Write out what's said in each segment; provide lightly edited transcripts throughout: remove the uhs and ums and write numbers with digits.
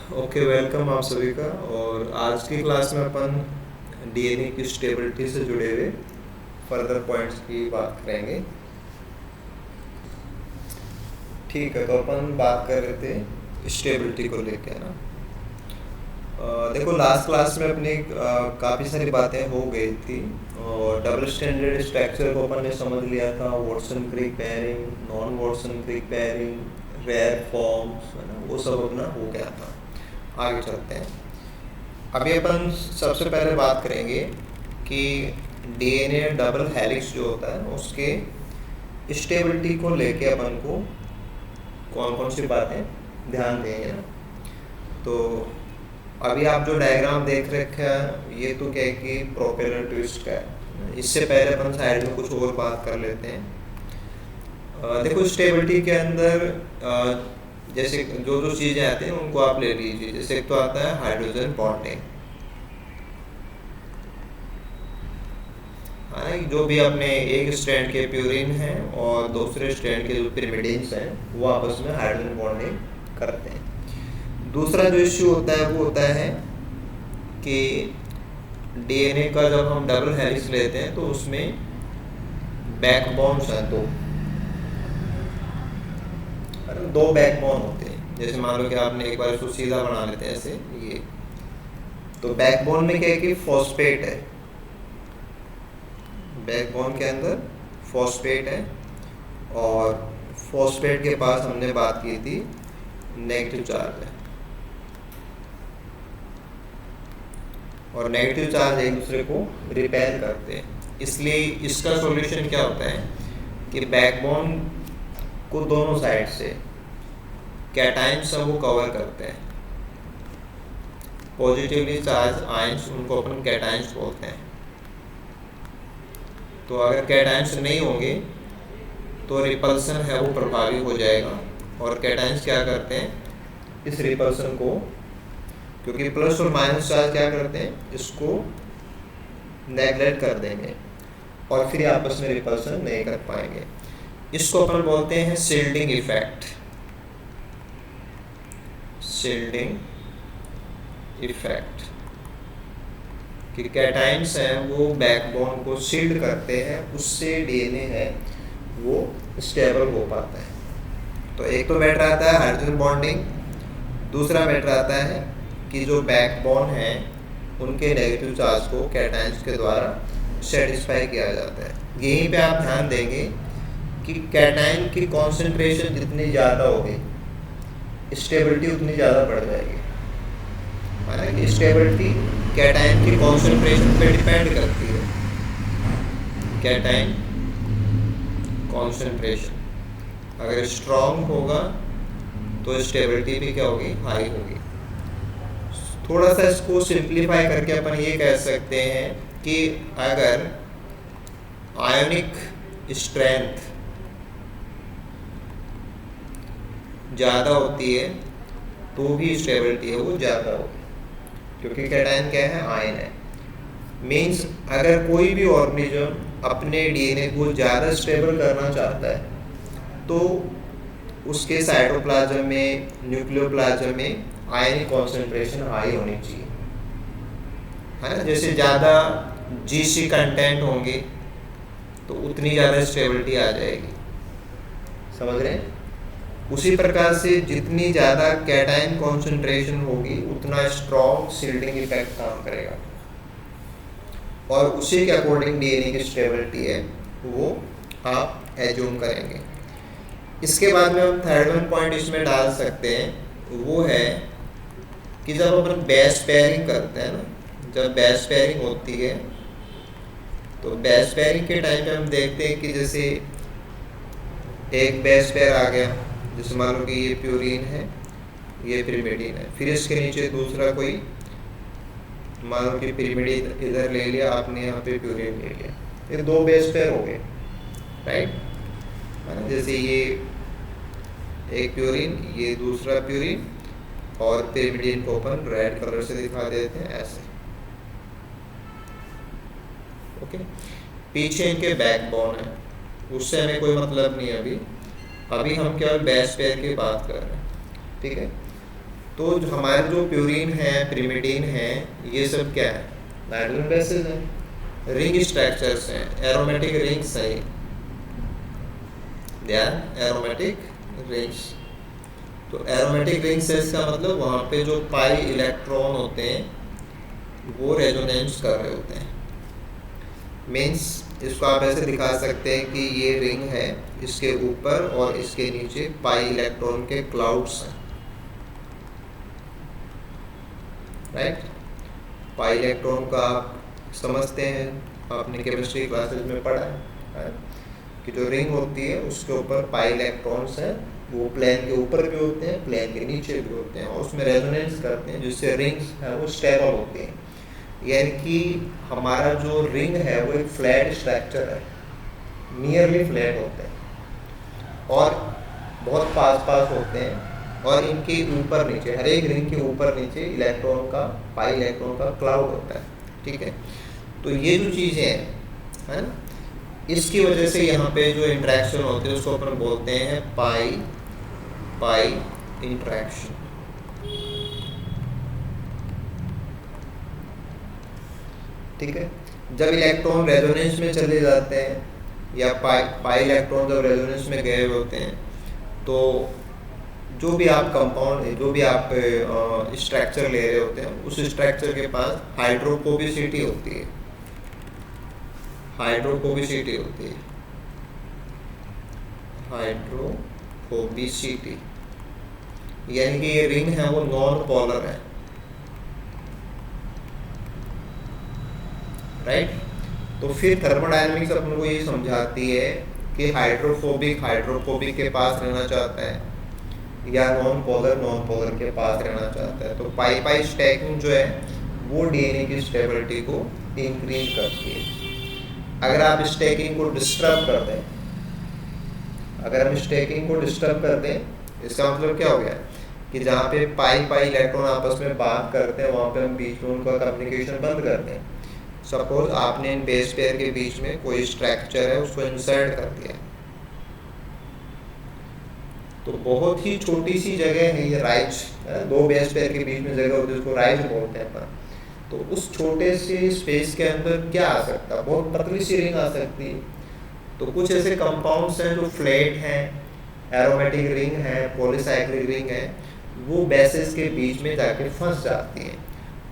Okay, welcome आप सभी का। और आज की क्लास में अपन डीएनए की स्टेबिलिटी से जुड़े हुए फर्दर पॉइंट्स की बात करेंगे। ठीक है, तो अपन बात कर रहे थे स्टेबिलिटी को लेकर ना। देखो, लास्ट क्लास में अपनी काफ़ी सारी बातें हो गई थी और डबल स्टैंडर्ड स्ट्रक्चर को अपन ने समझ लिया था। वॉटसन क्रिक पेयरिंग, नॉन वॉटसन क्रिक पेयरिंग, रेयर फॉर्म्स, है ना, वो सब अपना हो गया था। आगे चलते हैं। अभी अपन सबसे पहले बात करेंगे कि डीएनए डबल हेलिक्स जो होता है उसके स्टेबिलिटी को लेके अपन को कौन कौन सी बातें ध्यान देंगे ना। तो अभी आप जो डायग्राम देख रखे हैं ये तो क्या है कि प्रोपेलर ट्विस्ट का है। इससे पहले अपन साइड में कुछ और बात कर लेते हैं। देखो, स्टेबिलिटी के अंदर जैसे जो जो चीज़ें आती हैं उनको आप ले लीजिए। जैसे एक तो आता है हाइड्रोजन बॉन्डिंग, है ना। जो भी अपने एक स्ट्रैंड के प्यूरिन हैं और दूसरे स्ट्रैंड के जो पिरिमिडिन्स हैं वो आपस में हाइड्रोजन बॉन्डिंग करते हैं। दूसरा जो इश्यू होता है वो होता है कि डीएनए का जब हम डबल हेलिक्स लेते हैं तो उसमें बैकबोन्स हैं दो बैकबोन होते हैं। जैसे मान लो कि आपने एक बार इसको सीधा बना लेते हैं ऐसे, ये तो बैकबोन में क्या है कि फॉस्फेट है। बैकबोन के अंदर फॉस्फेट है और फॉस्फेट के पास हमने बात की थी नेगेटिव चार्ज है। और नेगेटिव चार्ज एक दूसरे को रिपेल करते हैं। इसलिए इसका सॉल्यूशन क्या होता है कि बैकबोन को दोनों साइड से कैटाइन्स वो कवर करते हैं। पॉजिटिवली चार्ज आयंस उनको अपन कैटाइन्स बोलते हैं। तो अगर कैटाइन्स नहीं होंगे तो रिपल्सन है वो प्रभावी हो जाएगा। और कैटाइन्स क्या करते हैं इस रिपल्सन को, क्योंकि प्लस और माइनस चार्ज क्या करते हैं इसको नेगलेक्ट कर देंगे और फिर आपस में रिपल्सन नहीं कर पाएंगे। इसको अपन बोलते हैं शील्डिंग इफेक्ट। शील्डिंग इफेक्ट कि कैटाइन्स हैं वो बैकबोन को शील्ड करते हैं, उससे डीएनए है वो स्टेबल हो पाता है। तो एक तो मैटर आता है हाइड्रोजन बॉन्डिंग, दूसरा मैटर आता है कि जो बैकबोन है उनके नेगेटिव चार्ज को कैटाइन्स के द्वारा सेटिस्फाई किया जाता है। यहीं पे आप ध्यान देंगे कि कैटाइन की कॉन्सेंट्रेशन जितनी ज़्यादा होगी स्टेबिलिटी उतनी ज़्यादा बढ़ जाएगी। हालांकि स्टेबिलिटी कैटाइन की कॉन्सेंट्रेशन पे डिपेंड करती है। कैटाइन कॉन्सेंट्रेशन अगर स्ट्रॉन्ग होगा तो स्टेबिलिटी भी क्या होगी, हाई होगी। थोड़ा सा इसको सिंप्लीफाई करके अपन ये कह सकते हैं कि अगर आयोनिक स्ट्रेंथ ज़्यादा होती है तो भी स्टेबिलिटी है वो ज़्यादा होगी, क्योंकि कैटाइन क्या है, आयन है। मीन्स अगर कोई भी ऑर्गेनिज्म अपने डीएनए को ज़्यादा स्टेबल करना चाहता है तो उसके साइटोप्लाज्म में, न्यूक्लियोप्लाज्म में आयनिक कॉन्सेंट्रेशन हाई होनी चाहिए, है ना। जैसे ज़्यादा जीसी कंटेंट होंगे तो उतनी ज़्यादा स्टेबिलिटी आ जाएगी, समझ रहे हैं। उसी प्रकार से जितनी ज़्यादा कैटाइन कॉन्सेंट्रेशन होगी उतना स्ट्रॉन्ग शील्डिंग इफेक्ट काम करेगा और उसी के अकॉर्डिंग डीएनए की स्टेबिलिटी है वो आप एज्यूम करेंगे। इसके बाद में हम थर्ड वन पॉइंट इसमें डाल सकते हैं, वो है कि जब अपन बेस पेयरिंग करते हैं ना, जब बेस पेयरिंग होती है तो बेस पेयरिंग के टाइम पे हम देखते हैं कि जैसे एक बेस पेयर आ गया, जैसे मान लो कि ये प्यूरिन है, ये पिरिमिडिन है, फिर इसके नीचे दूसरा कोई, मान लो कि पिरिमिडिन इधर ले लिया आपने, यहाँ पे प्यूरिन ले लिया, ये दो बेस पेयर हो गए, राइट। जैसे ये एक प्यूरिन, ये दूसरा प्यूरिन, और पिरिमिडिन को अपन रेड कलर से दिखा देते हैं ऐसे, ओके। पीछे इनके बैकबोन है, उससे हमें कोई मतलब नहीं है। अभी हम केवल बेस पेयर की बात कर रहे हैं, ठीक है। तो जो हमारे जो प्यूरिन है, पिरिमिडीन है, ये सब क्या है? नाइट्रोजन बेसेस हैं, रिंग स्ट्रक्चर्स हैं, एरोमेटिक रिंग्स हैं, दे आर एरोमेटिक रिंग्स। तो एरोमेटिक रिंग्स है, इसका मतलब वहाँ पे जो पाई इलेक्ट्रॉन होते हैं वो रेजोनेंस कर रहे होते हैं। मीन्स इसको आप ऐसे दिखा सकते हैं कि ये रिंग है, इसके ऊपर और इसके नीचे पाई इलेक्ट्रॉन के क्लाउड्स हैं, राइट। पाई इलेक्ट्रॉन का आप समझते हैं, आपने केमिस्ट्री क्लासेस में पढ़ा है कि जो रिंग होती है उसके ऊपर पाई इलेक्ट्रॉन्स हैं, वो प्लेन के ऊपर भी होते हैं, प्लेन के नीचे भी होते हैं, और उसमें रेजोनेंस करते हैं, जिससे रिंग्स है वो स्टेबल होती हैं। यानी कि हमारा जो रिंग है वो एक फ्लैट स्ट्रक्चर है, नियरली फ्लैट होते हैं और बहुत पास होते हैं, और इनके ऊपर नीचे, हर एक रिंग के ऊपर नीचे इलेक्ट्रॉन का, पाई इलेक्ट्रॉन का क्लाउड होता है, ठीक है। तो ये जो चीज़ें हैं, है ना, इसकी वजह से यहाँ पे जो इंटरेक्शन होती है उसको अपन बोलते हैं पाई इंटरेक्शन। ठीक है। जब इलेक्ट्रॉन रेजोनेंस में चले जाते हैं या पाई इलेक्ट्रॉन जब रेजोनेंस में गए होते हैं, तो जो भी आप कंपाउंड है, जो भी आप स्ट्रक्चर ले रहे होते हैं, उस स्ट्रक्चर के पास हाइड्रोफोबिसिटी होती है, हाइड्रोफोबिसिटी होती है, हाइड्रोफोबिसिटी, यानी कि ये रिंग है वो नॉन पोलर है, राइट। तो फिर थर्मोडायनेमिक्स अपन को ये समझाती है कि हाइड्रोफोबिक के पास रहना चाहता है या नॉन पोलर के पास रहना चाहता है। तो पाई स्टैकिंग जो है वो डीएनए की स्टेबिलिटी को इंक्रीज करती है। अगर आप स्टैकिंग को डिस्टर्ब कर दें, अगर हम स्टैकिंग को डिस्टर्ब कर दें, इसका मतलब क्या हो गया कि जहाँ पे पाई इलेक्ट्रॉन आपस में बात करते हैं वहाँ पे हम बीच में उनका कम्युनिकेशन बंद कर दें। सपोज आपने इन बेस पेयर के बीच में कोई स्ट्रक्चर है उसको इंसर्ट कर दिया, तो बहुत ही छोटी सी जगह है ये राइज, दो बेस पेयर के बीच में जगह होती है उसको राइज बोलते हैं अपन। तो उस छोटे से स्पेस के अंदर क्या आ सकता है? बहुत पतली सी रिंग आ सकती है। तो कुछ ऐसे कंपाउंड्स हैं जो फ्लैट हैं, एरोमेटिक रिंग है, पॉलीसाइक्लिक रिंग है, वो बेसेस के बीच में जाके फंस जाती हैं।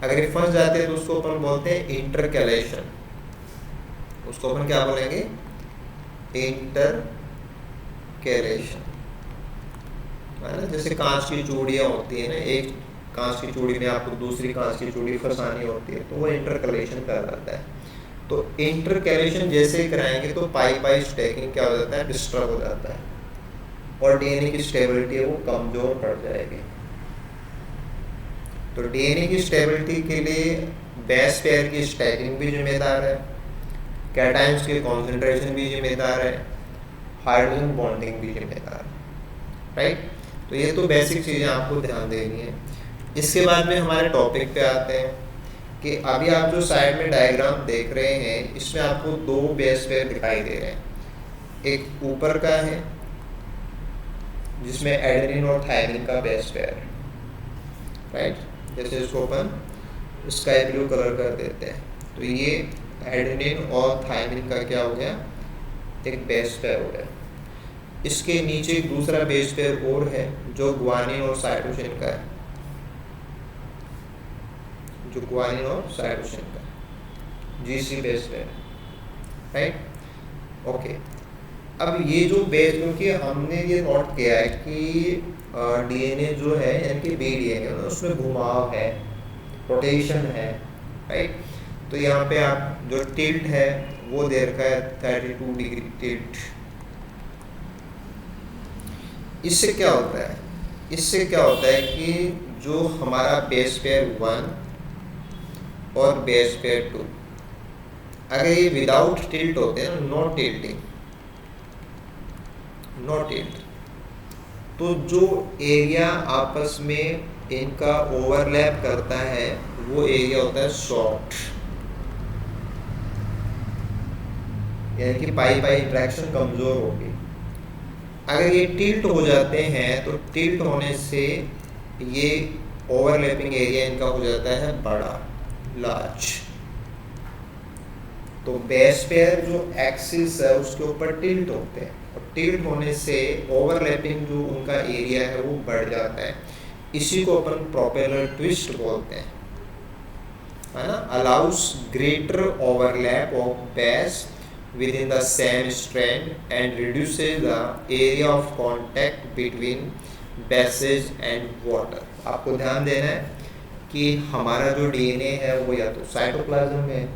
अगर ये फंस जाते हैं तो उसको अपन बोलते हैं इंटरकैलेशन। उसको अपन क्या बोलेंगे? इंटरकैलेशन, है ना। जैसे कांच की चूड़ियाँ होती है ना, एक कांच की चूड़ी में आपको दूसरी कांच की चूड़ी फंसानी होती है, तो वो इंटरकैलेशन कहलाता है। तो इंटरकैलेशन जैसे कराएंगे तो पाई स्टैकिंग क्या हो जाता है? डिस्टर्ब हो जाता है और डीएनए की स्टेबिलिटी है वो कमजोर पड़ जाएगी। तो डीएनए की स्टेबिलिटी के लिए बेस पेयर की स्टैकिंग भी जिम्मेदार है, कैटायंस के कॉन्सेंट्रेशन भी जिम्मेदार है, हाइड्रोजन बॉन्डिंग भी जिम्मेदार है, राइट। तो ये तो बेसिक चीज़ें आपको ध्यान देनी है। इसके बाद में हमारे टॉपिक पे आते हैं कि अभी आप जो साइड में डायग्राम देख रहे हैं इसमें आपको दो बेस पेयर दिखाई दे रहे हैं। एक ऊपर का है जिसमें एडेनिन और थायमिन का बेस पेयर है, राइट। जैसे इसको अपन स्काई ब्लू कलर कर देते हैं, तो ये एडेनिन और थायमिन का क्या हो गया? एक बेस पेयर हो गया। इसके नीचे एक दूसरा बेस पेयर और है जो ग्वानिन और साइटोसिन का है, जो ग्वानिन और साइटोसिन का GC base pair, right. Okay, अब ये जो बेस, क्योंकि हमने ये नोट किया है कि डीएनए जो है यानी कि BDNA उसमें घुमाव है, रोटेशन है, राइट। तो यहाँ पे आप जो टिल्ट है वो दे रखा है 32 डिग्री टिल्ट। इससे क्या होता है? इससे क्या होता है कि जो हमारा बेस पेयर 1 और बेस पेयर 2, अगर ये विदाउट टिल्ट होते हैं, नो टिल्टिंग, नो टिल्ट, तो जो एरिया आपस में इनका ओवरलैप करता है वो एरिया होता है शॉर्ट, यानी कि पाई इंटरेक्शन कमजोर होगी। अगर ये टिल्ट हो जाते हैं तो टिल्ट होने से ये ओवरलैपिंग एरिया इनका हो जाता है बड़ा, लार्ज। तो बेस पेयर जो एक्सिस है उसके ऊपर टिल्ट होते हैं, और टिल्ट होने से ओवरलैपिंग जो उनका एरिया है वो बढ़ जाता है। इसी को अपन प्रोपेलर ट्विस्ट बोलते हैं, है ना। Allow us greater overlap of base within the same strand and reduces the area of contact between bases and water। आपको ध्यान देना है कि हमारा जो डीएनए है वो या तो साइटोप्लाज्म में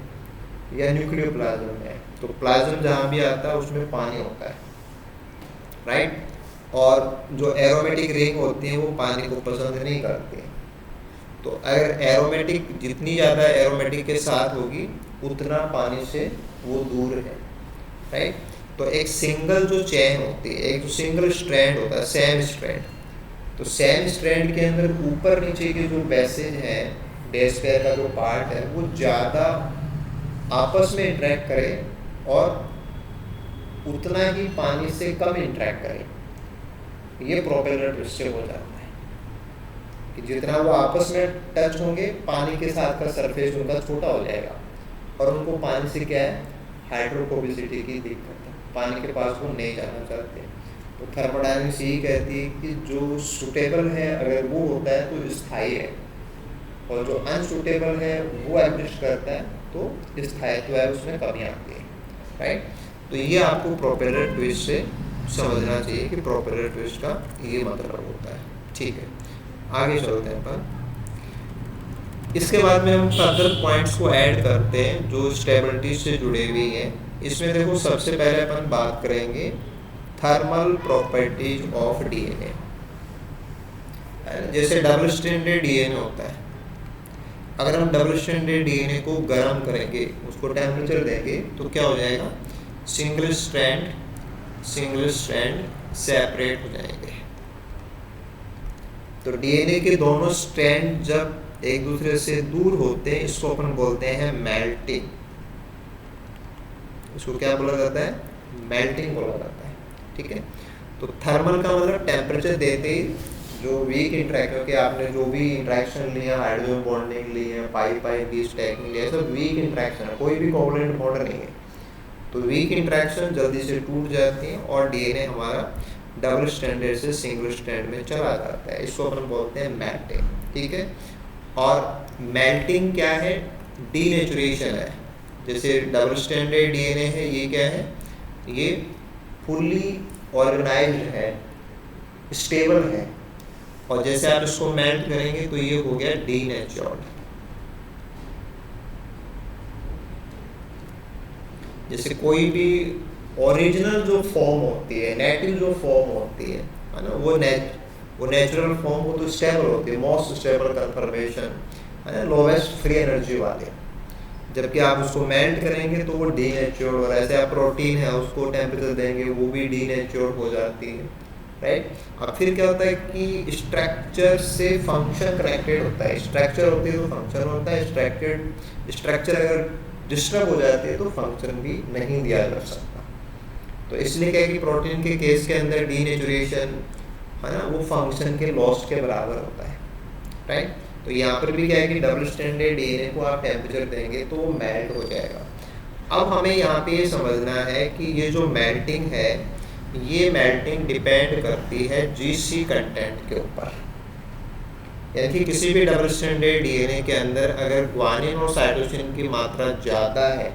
या न्यूक्लियोप्लाज्म में है। तो प्लाज्म जहाँ भी आता है उसमें पानी होता है, राइट। और जो एरोमेटिक रिंग होती है वो पानी को पसंद नहीं करती। तो अगर एरोमेटिक जितनी ज़्यादा एरोमेटिक के साथ होगी उतना पानी से वो दूर है, राइट। तो एक सिंगल जो चेन होती है, एक जो सिंगल स्ट्रैंड होता है, सेम स्ट्रैंड, तो सेम स्ट्रैंड के अंदर ऊपर नीचे के जो बेसेज हैं, बेस पेयर का जो पार्ट है वो ज़्यादा आपस में इंटरेक्ट करें और उतना ही पानी से कम इंटरेक्ट करें। ये प्रोपेलर ट्विस्ट से हो जाता है कि जितना वो आपस में टच होंगे पानी के साथ का सरफेस उनका छोटा हो जाएगा, और उनको पानी से क्या है, हाइड्रोफोबिसिटी की दिक्कत है, पानी के पास वो नहीं जाना चाहते। तो थर्मोडायनामिक्स यही कहती है कि जो सूटेबल है अगर वो होता है तो स्थायी है, और जो अनसूटेबल है वो एडजस्ट करता है तो स्थायित्व है उसमें कमी आती है, राइट। तो ये आपको प्रोपेलर ट्विस्ट से समझना चाहिए कि प्रोपेलर ट्विस्ट का ये मतलब होता है, ठीक है। आगे चलते हैं अपन। इसके बाद में हम फर्दर पॉइंट्स को ऐड करते हैं जो स्टेबिलिटी से जुड़े हुए हैं। इसमें देखो सबसे पहले अपन बात करेंगे थर्मल प्रॉपर्टीज ऑफ डीएनए। जैसे डबल स्ट्रैंडेड डीएनए होता है, अगर हम डबल स्ट्रैंडेड डीएनए को गर्म करेंगे, उसको टेम्परेचर देंगे तो क्या हो जाएगा, सिंगल स्ट्रैंड सेपरेट हो जाएंगे। तो डीएनए के दोनों स्ट्रैंड जब एक दूसरे से दूर होते हैं इसको अपन बोलते हैं मेल्टिंग। इसको क्या बोला जाता है, मेल्टिंग बोला जाता है, ठीक है। तो थर्मल का मतलब टेम्परेचर देते ही जो वीक इंटरेक्शन के आपने जो भी इंटरेक्शन लिया, हाइड्रोजन बॉन्डिंग ली है, पाई की स्टैकिंग लिया, सब वीक इंटरेक्शन है, कोई भी कोवलेंट बॉन्ड नहीं है। तो वीक इंटरेक्शन जल्दी से टूट जाती हैं और डीएनए हमारा डबल स्ट्रैंडेड से सिंगल स्ट्रैंड में चला जाता है। इसको अपन बोलते हैं मेल्टिंग, ठीक है। और मेल्टिंग क्या है, डीनेचुरेशन है। जैसे डबल स्ट्रैंडेड डीएनए है, ये क्या है, ये फुल्ली ऑर्गेनाइज्ड है, स्टेबल है, और जैसे आप इसको मेल्ट करेंगे तो ये हो गया डीनेचर्ड। जैसे कोई भी ओरिजिनल जो फॉर्म होती है, नेटिव जो फॉर्म होती है ना, वो नेचुरल फॉर्म वो तो स्टेबल होती है, मोस्ट स्टेबल कन्फर्मेशन है ना, लोवेस्ट फ्री एनर्जी वाले। जबकि आप उसको मेल्ट करेंगे तो वो डीनेचर्ड, और ऐसे आप प्रोटीन है उसको टेम्परेचर देंगे वो भी डीनेचर्ड हो जाती है, राइट। अब फिर क्या होता है कि स्ट्रक्चर से फंक्शन कनेक्टेड होता है, स्ट्रक्चर होती है तो फंक्शन होता है, स्ट्रक्चर अगर डिस्टर्ब हो जाती है तो फंक्शन भी नहीं दिया जा सकता। तो इसलिए क्या है कि प्रोटीन के केस के अंदर डीनेचुरेशन है ना, वो फंक्शन के लॉस के बराबर होता है, राइट। तो यहाँ पर भी क्या है कि डबल स्ट्रैंडेड डीएनए को आप टेम्परेचर देंगे तो वो मेल्ट हो जाएगा। अब हमें यहाँ पे ये समझना है कि ये जो मेल्टिंग है, ये मेल्टिंग डिपेंड करती है जीसी कंटेंट के ऊपर। यानी कि किसी भी डबल स्ट्रैंडेड डीएनए के अंदर अगर ग्वानिन और साइटोसिन की मात्रा ज़्यादा है,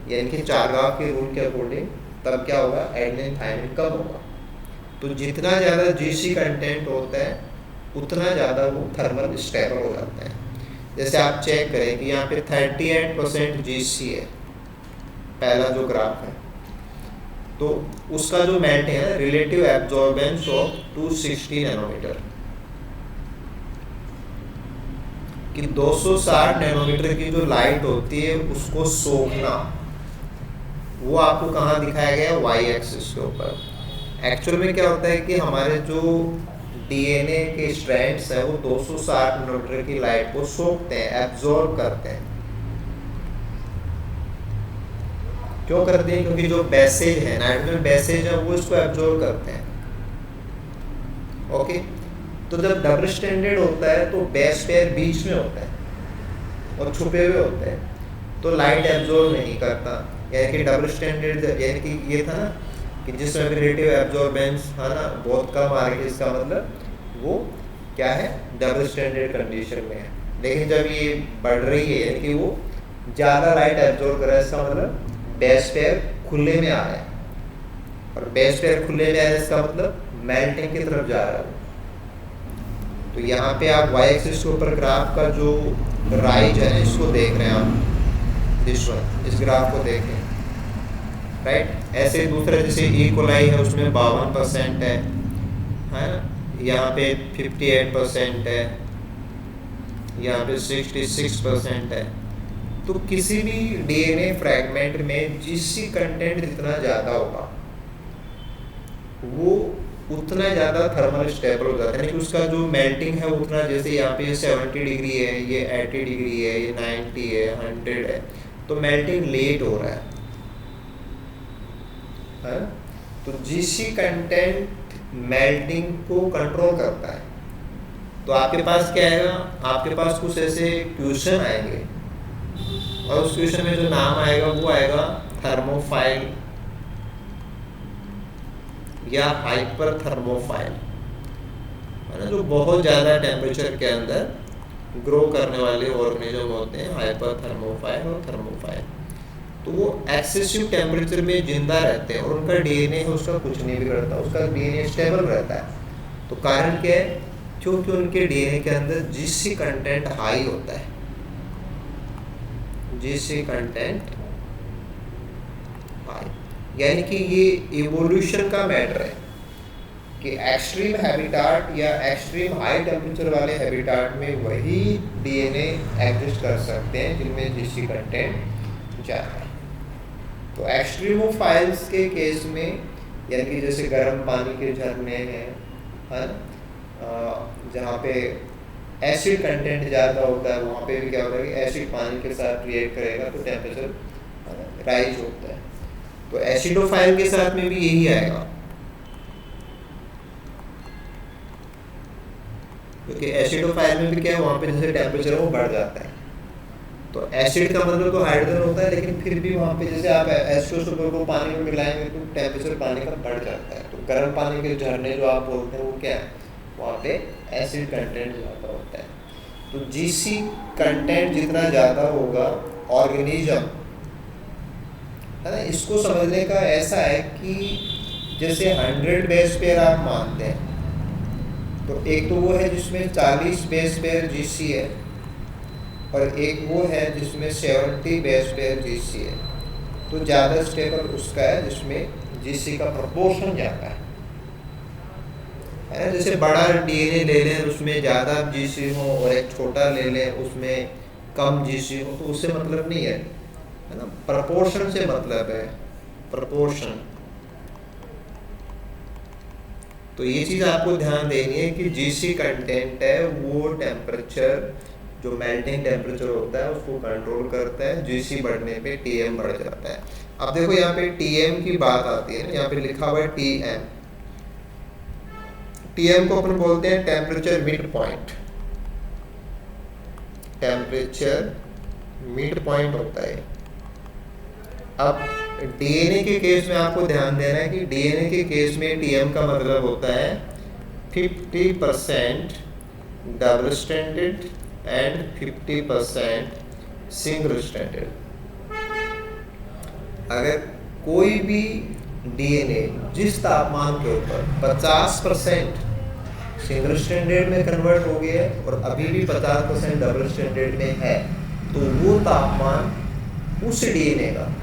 यानी कि चारगाव के रूल के अकॉर्डिंग, तब क्या होगा, एडेनिन थायमिन कम होगा। तो जितना ज़्यादा जीसी कंटेंट होता है उतना ज़्यादा वो थर्मल स्टेबल हो जाता है। जैसे आप चेक करें कि यहाँ पे 38% जीसी है, पहला जो ग्राफ है, तो उसका जो मेल्ट है रिलेटिव एब्जॉर्बेंस ऑफ 260 नैनोमीटर, कि 260 नैनोमीटर की जो लाइट होती है उसको सोखना, वो आपको कहाँ दिखाया गया है, वाई एक्सिस के ऊपर। एक्चुअल में क्या होता है कि हमारे जो डीएनए के स्ट्रैंड्स हैं वो 260 नैनोमीटर की लाइट को सोखते हैं, एब्जॉर्ब करते हैं। क्यों करते हैं, क्योंकि जो बेसेज है, नाइट्रोजन बेसेज है, वो इसको एब्जॉर्ब करते हैं, ओके। तो जब डबल स्टैंडर्ड होता है तो बेस पेयर बीच में होता है और छुपे हुए होते हैं, तो लाइट एब्जॉर्ब नहीं करता। यानी कि डबल स्टैंडर्ड, यानी कि ये था ना कि जिसमें रिलेटिव एब्जॉर्बेंस है ना बहुत कम आ रही है, इसका मतलब वो क्या है, डबल स्टैंडर्ड कंडीशन में है। लेकिन जब ये बढ़ रही है यानी कि वो ज़्यादा लाइट एब्जॉर्ब कर रहा है, इसका मतलब बेस पेयर खुले में आ रहा है, और बेस पेयर खुले में आ रहा है इसका मतलब मेल्टिंग की तरफ जा रहा है। तो यहाँ पे आप वाई एक्सिस के ऊपर ग्राफ का जो राइज है इसको देख रहे हैं आप, दिस वन, इस ग्राफ को देखें, राइट। ऐसे दूसरे जैसे इकोलाई है उसमें 52% है ना, यहाँ पे 58% है, यहाँ पे 66% है। तो किसी भी डीएनए फ्रैगमेंट में जीसी कंटेंट जितना ज़्यादा होगा वो उतना ज़्यादा थर्मल स्टेबल हो जाता है, यानी कि उसका जो मेल्टिंग है उतना, जैसे यहाँ पे 70 डिग्री है, ये 80 डिग्री है, ये 90 है, 100 है, तो मेल्टिंग लेट हो रहा है। तो जीसी कंटेंट मेल्टिंग को कंट्रोल करता है। तो आपके पास क्या आएगा, आपके पास कुछ ऐसे क्वेश्चन आएंगे और उस क्वेश्चन में जो नाम आएगा वो आएगा थर्मोफाइल या हाइपर थर्मोफाइल, है ना, जो बहुत ज़्यादा टेम्परेचर के अंदर ग्रो करने वाले ऑर्गेनिज्म होते हैं, हाइपर थर्मोफाइल और थर्मोफाइल। तो वो एक्सेसिव टेम्परेचर में जिंदा रहते हैं और उनका डीएनए है उसका कुछ नहीं बिगड़ता, उसका डीएनए स्टेबल रहता है। तो कारण क्या है, क्योंकि उनके डीएनए के अंदर जीसी कंटेंट हाई होता है, जीसी कंटेंट हाई। यानी कि ये इवोल्यूशन का मैटर है कि एक्सट्रीम हैबिटाट या एक्सट्रीम हाई टेम्परेचर वाले हैबिटाट में वही डीएनए एग्जिस्ट कर सकते हैं जिनमें जीसी कंटेंट ज़्यादा है। तो एक्सट्रीमोफाइल्स के केस में, यानी कि जैसे गर्म पानी के झरने हैं, है ना, जहाँ पे एसिड कंटेंट ज़्यादा होता है, वहाँ पे भी क्या होता है कि एसिड पानी के साथ रिएक्ट करेगा तो टेम्परेचर राइज होता है। तो एसिडोफाइल के साथ में भी यही आएगा, क्योंकि एसिडोफाइल में भी क्या है, वहाँ पे जैसे टेम्परेचर वो बढ़ जाता है। तो एसिड का मतलब तो हाइड्रोजन होता है, लेकिन फिर भी वहाँ पे जैसे आप H2SO4 को पानी में मिलाएंगे तो टेम्परेचर पानी का बढ़ जाता है। तो गर्म पानी के झरने जो आप बोलते हैं वो क्या है, वहाँ पे एसिड कंटेंट ज़्यादा होता है। तो जीसी कंटेंट जितना ज़्यादा होगा ऑर्गेनिज्म, है ना, इसको समझने का ऐसा है कि जैसे 100 बेस पेयर आप मानते हैं, तो एक तो वो है जिसमें 40 बेस पेयर जीसी है और एक वो है जिसमें 70 बेस पेयर जीसी है। तो ज़्यादा स्टेबल उसका है जिसमें जीसी का प्रोपोर्शन ज़्यादा है ना। जैसे बड़ा डीएनए ले लें उसमें ज़्यादा जीसी हो और एक छोटा ले लें उसमें कम जीसी हो, तो उससे मतलब नहीं है ना, प्रपोर्शन से मतलब है, प्रपोर्शन। तो ये चीज़ आपको ध्यान देनी है कि जीसी कंटेंट है वो टेम्परेचर, जो मेल्टिंग टेम्परेचर होता है उसको कंट्रोल करता है। जीसी बढ़ने पे टीएम बढ़ जाता है। अब देखो यहाँ पे टीएम की बात आती है ना, यहाँ पे लिखा हुआ है टीएम। टीएम को अपन बोलते हैं temperature mid point, temperature mid point होता है। अब डीएनए के केस में आपको ध्यान देना है कि डीएनए के केस में टीएम का मतलब होता है 50% double stranded and 50% single stranded. अगर कोई भी डीएनए जिस तापमान के ऊपर 50% सिंगल स्ट्रैंडेड में कन्वर्ट हो गया है और अभी भी 50% डबल स्ट्रैंडेड में है, तो वो तापमान उस डीएनए का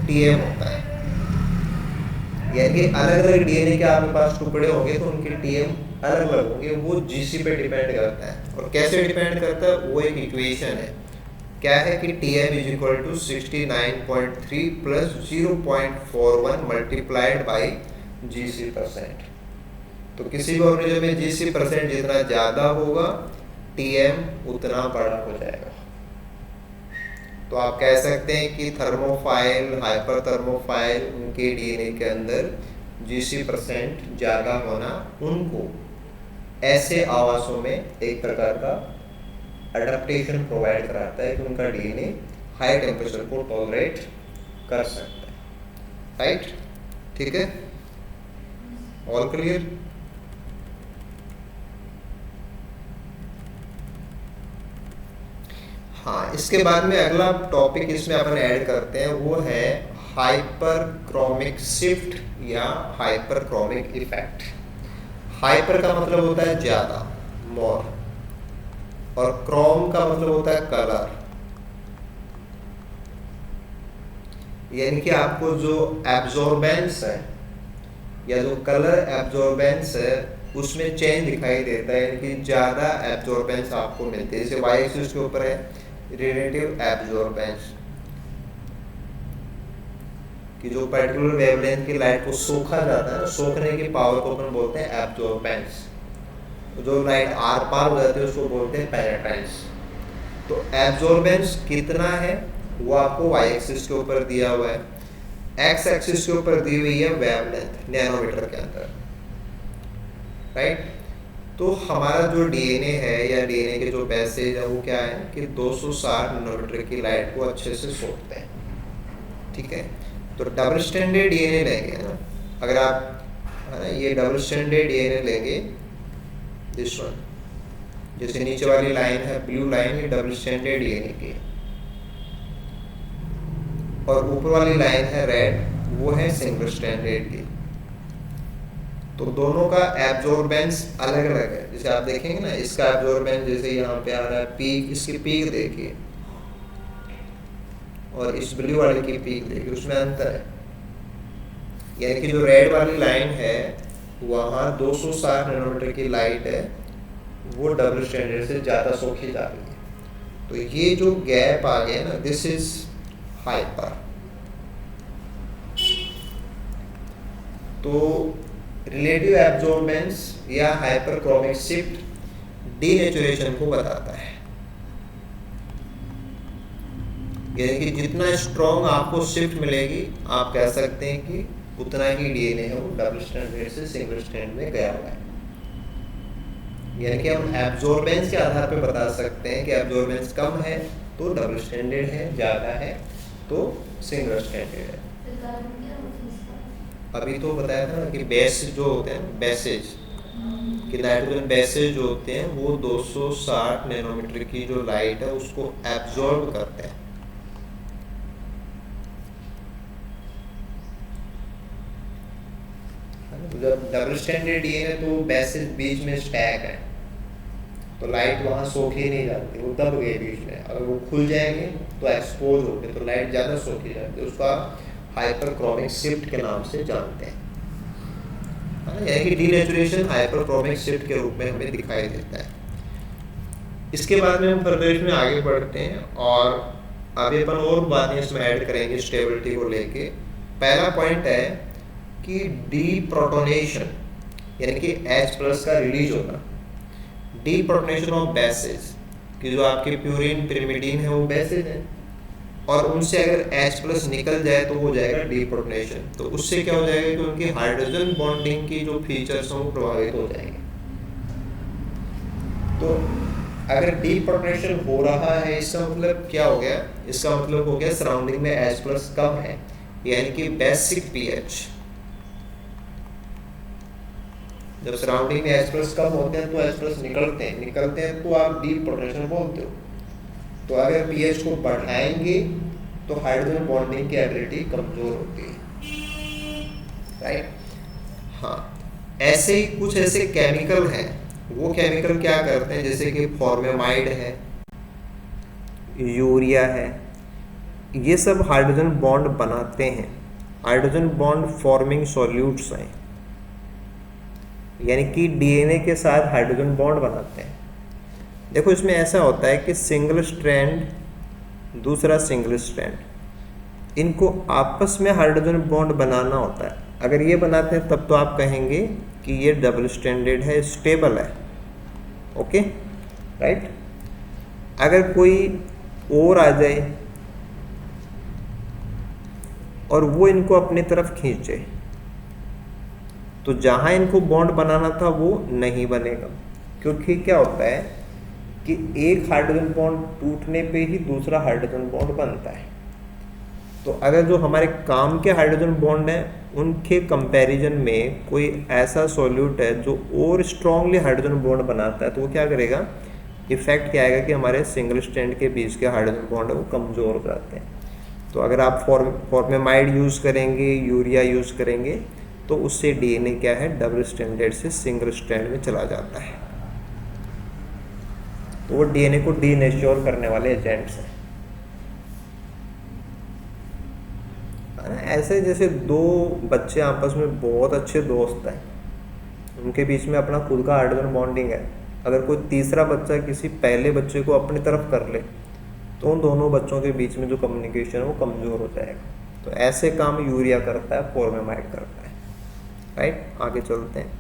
टीएम होता है। यानी अलग अलग डीएनए के आपके पास टुकड़े होंगे तो उनके टीएम अलग अलग होंगे, वो जीसी पे डिपेंड करता है। और कैसे डिपेंड करता है, वो एक इक्वेशन है, क्या है कि TM is equal to 69.3 plus 0.41 multiplied by GC percent. तो किसी भी ऑर्गेनिज्म में जीसी परसेंट जितना ज़्यादा होगा टीएम उतना बड़ा हो जाएगा। तो आप कह सकते हैं कि थर्मोफाइल, हाइपर थर्मोफाइल, उनके डीएनए के अंदर जीसी परसेंट ज़्यादा होना उनको ऐसे आवासों में एक प्रकार का अडेप्टेशन प्रोवाइड कराता है कि उनका डीएनए हाई टेम्परेचर को टॉलरेट कर सकता है, राइट? ठीक है, ऑल क्लियर? हाँ, इसके बाद में अगला टॉपिक इसमें अपन ऐड करते हैं, वो है हाइपरक्रोमिक शिफ्ट या हाइपरक्रोमिक इफेक्ट। हाइपर का मतलब होता है ज़्यादा, मोर, और क्रोम का मतलब होता है कलर। यानी कि आपको जो एब्जॉर्बेंस है या जो कलर एब्जॉर्बेंस है उसमें चेंज दिखाई देता है, यानी कि ज़्यादा एब्जॉर्बेंस आपको मिलती है। जैसे वाई एक्सिस के ऊपर है रिलेटिव एब्जॉर्बेंस, कि जो पर्टिकुलर वेवलेंथ की लाइट को सोखा जाता है, सोखने की पावर को अपन बोलते हैं एब्जॉर्बेंस। जो लाइट आर पार हो जाती है उसको बोलते हैं पेनेट्रेंस। तो एब्जॉर्बेंस कितना है वो आपको वाई एक्सिस के ऊपर दिया हुआ है, एक्स एक्सिस के ऊपर दी हुई है वेवलेंथ नैनोमीटर के अंदर, राइट? तो हमारा जो डीएनए है या डीएनए के जो पैसेज है वो क्या है कि 260 नैनोमीटर की लाइट को अच्छे से सोखते हैं, ठीक है? तो डबल स्टैंडर्ड डीएनए लेंगे ना, अगर आप है ना ये डबल स्टैंडर्ड डीएनए लेंगे, दिस वन, जैसे नीचे वाली लाइन है ब्लू लाइन, ये डबल स्टैंडर्ड डीएनए की, और ऊपर वाली लाइन है रेड, वो है सिंगल स्टैंडर्ड की। तो दोनों का एब्जॉर्बेंस अलग अलग है। जैसे आप देखेंगे ना, इसका एब्जॉर्बेंस जैसे यहाँ पे आ रहा है पीक, इसकी पीक देखिए, और इस ब्लू वाले की पीक देखिए, उसमें अंतर है। यानी कि जो रेड वाली लाइन है वहाँ 260 नैनोमीटर की लाइट है, वो डबल स्टैंडर्ड से ज़्यादा सोखी जा रही है। तो ये जो गैप आ गया ना, दिस इज हाइपर। तो रिलेटिव एब्जॉर्बेंस या हाइपरक्रोमिक शिफ्ट डीनेचुरेशन को बताता है। यानी कि जितना स्ट्रॉन्ग आपको शिफ्ट मिलेगी, आप कह सकते हैं कि उतना ही डीएनए है वो डबल स्टैंडर्ड से सिंगल स्टैंड में गया हुआ है। यानी कि हम एब्जॉर्बेंस के आधार पे बता सकते हैं कि एब्जॉर्बेंस कम है तो डबल स्टैंडर्ड है, ज़्यादा है तो सिंगल स्टैंडर्ड है। अभी तो बताया था ना कि बेस जो होते हैं, बेसेज कि नाइट्रोजन बेसेज जो होते हैं वो 260 नैनोमीटर की जो लाइट है उसको एब्जॉर्ब करते हैं। जब डबल स्टैंडर्ड डीएनए तो बेसेज बीच में स्टैक है, तो लाइट वहाँ सोखी नहीं जाती, वो दब गए बीच में। अगर वो खुल जाएंगे तो एक्सपोज हो गए तो लाइट ज़्यादा सोखी जाती है, उसका हाइपरक्रोमिक शिफ्ट के नाम से जानते हैं। यानी कि डीनेचुरेशन हाइपरक्रोमिक शिफ्ट के रूप में हमें दिखाई देता है। इसके बाद में हम फर्दर में आगे बढ़ते हैं और अभी अपन और बातें इसमें ऐड करेंगे स्टेबिलिटी को लेके। पहला पॉइंट है कि डीप्रोटोनेशन, यानी कि H+ का रिलीज होना। डीप्रोटोनेशन ऑफ बेसेस, कि जो आपके प्यूरिन पिरिमिडीन है वो बेसेस है, और उनसे अगर H+ निकल जाए तो हो जाएगा डीप्रोटोनेशन। तो उससे क्या हो जाएगा कि उनकी हाइड्रोजन बॉन्डिंग की जो फीचर्स हैं वो प्रभावित हो जाएंगे। तो अगर डीप्रोटोनेशन हो रहा है, इसका मतलब क्या हो गया? इसका मतलब हो गया सराउंडिंग में H+ कम है, यानी कि बेसिक पीएच। जब सराउंडिंग में H+ कम होते हैं तो H+ निकलते हैं तो आप डीप्रोटोनेशन बोलते हो। तो अगर पीएच को बढ़ाएंगे तो हाइड्रोजन बॉन्डिंग की एबिलिटी कमजोर होती है, राइट? हाँ, ऐसे ही कुछ ऐसे केमिकल हैं, वो केमिकल क्या करते हैं, जैसे कि फॉर्मेमाइड है, यूरिया है, ये सब हाइड्रोजन बॉन्ड बनाते हैं, हाइड्रोजन बॉन्ड फॉर्मिंग सॉल्यूट्स हैं, यानी कि डीएनए के साथ हाइड्रोजन बॉन्ड बनाते हैं। देखो इसमें ऐसा होता है कि सिंगल स्ट्रैंड दूसरा सिंगल स्ट्रैंड, इनको आपस में हाइड्रोजन बॉन्ड बनाना होता है। अगर ये बनाते हैं तब तो आप कहेंगे कि ये डबल स्टैंडर्ड है, स्टेबल है, ओके, राइट? अगर कोई और आ जाए और वो इनको अपनी तरफ खींचे तो जहाँ इनको बॉन्ड बनाना था वो नहीं बनेगा, क्योंकि क्या होता है कि एक हाइड्रोजन बॉन्ड टूटने पे ही दूसरा हाइड्रोजन बॉन्ड बनता है। तो अगर जो हमारे काम के हाइड्रोजन बॉन्ड हैं उनके कंपैरिजन में कोई ऐसा सॉल्यूट है जो और स्ट्रांगली हाइड्रोजन बॉन्ड बनाता है, तो वो क्या करेगा, इफेक्ट क्या आएगा कि हमारे सिंगल स्ट्रैंड के बीच के हाइड्रोजन बॉन्ड है वो कमज़ोर हो जाते हैं। तो अगर आप फॉर्मेमाइड यूज़ करेंगे, यूरिया यूज़ करेंगे, तो उससे डीएनए क्या है, डबल स्ट्रैंडेड से सिंगल स्ट्रैंड में चला जाता है। तो वो डीएनए को डीनेचर करने वाले एजेंट्स हैं। ऐसे जैसे दो बच्चे आपस में बहुत अच्छे दोस्त हैं, उनके बीच में अपना खुद का हाइड्रोजन बॉन्डिंग है, अगर कोई तीसरा बच्चा किसी पहले बच्चे को अपनी तरफ कर ले तो उन दोनों बच्चों के बीच में जो कम्युनिकेशन है वो कमज़ोर हो जाएगा। तो ऐसे काम यूरिया करता है, फॉर्मेमाइड करता है। राइट, आगे चलते हैं।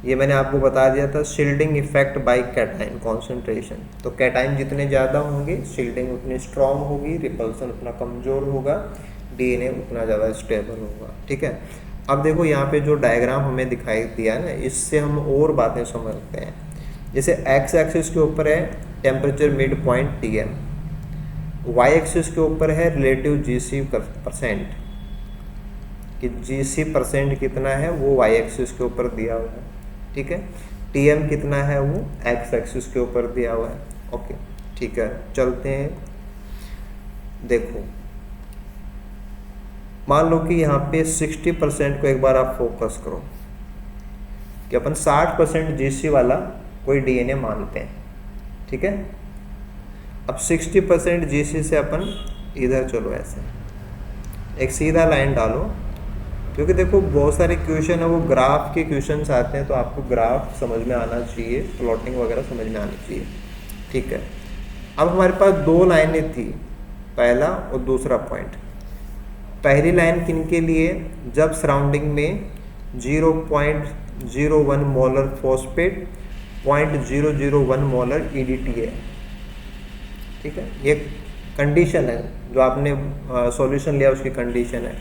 ये मैंने आपको बता दिया था, shielding effect bye cation concentration. तो कैटाइन जितने ज़्यादा होंगे शील्डिंग उतनी स्ट्रॉन्ग होगी, रिपल्सन उतना कमज़ोर होगा, डीएनए उतना ज़्यादा स्टेबल होगा। ठीक है, अब देखो यहाँ पे जो डायग्राम हमें दिखाई दिया है ना, इससे हम और बातें समझते हैं। जैसे एक्स एक्सिस के ऊपर है temperature mid point TM, Y axis के ऊपर है रिलेटिव जीसी परसेंट, कि जीसी परसेंट कितना है वो वाई एक्सिस के ऊपर दिया हुआ है। ठीक है, टीएम कितना है वो एक्स एक्सिस के ऊपर दिया हुआ है। ओके ठीक है, चलते हैं। देखो मान लो कि यहाँ पे 60% को एक बार आप फोकस करो कि अपन 60% जीसी वाला कोई डीएनए मानते हैं। ठीक है, अब 60% जीसी से अपन इधर चलो, ऐसे एक सीधा लाइन डालो, क्योंकि देखो बहुत सारे क्वेश्चन है वो ग्राफ के क्वेश्चंस आते हैं, तो आपको ग्राफ समझ में आना चाहिए, प्लॉटिंग वगैरह समझ में आनी चाहिए। ठीक है, अब हमारे पास दो लाइनें थी, पहला और दूसरा पॉइंट। पहली लाइन किन के लिए, जब सराउंडिंग में 0.01 मोलर फॉस्फेट 0.001 मोलर EDTA है। ठीक है, ये कंडीशन है जो आपने सॉल्यूशन लिया उसकी कंडीशन है।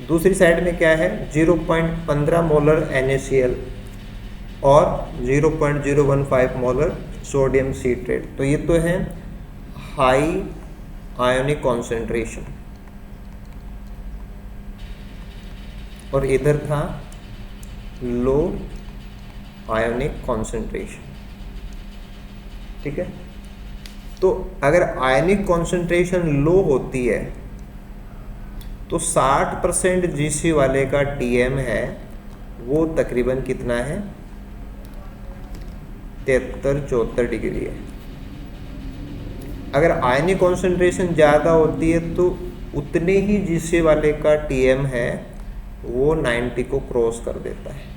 दूसरी साइड में क्या है, 0.15 मोलर NaCl और 0.015 मोलर सोडियम सीट्रेट। तो ये तो है हाई आयोनिक कॉन्सेंट्रेशन, और इधर था लो आयोनिक कॉन्सेंट्रेशन। ठीक है, तो अगर आयनिक कॉन्सेंट्रेशन लो होती है तो 60% जीसी वाले का टीएम है वो तकरीबन कितना है, 73-74 डिग्री है। अगर आयनिक कॉन्सेंट्रेशन ज़्यादा होती है तो उतने ही जीसी वाले का टीएम है वो 90 को क्रॉस कर देता है।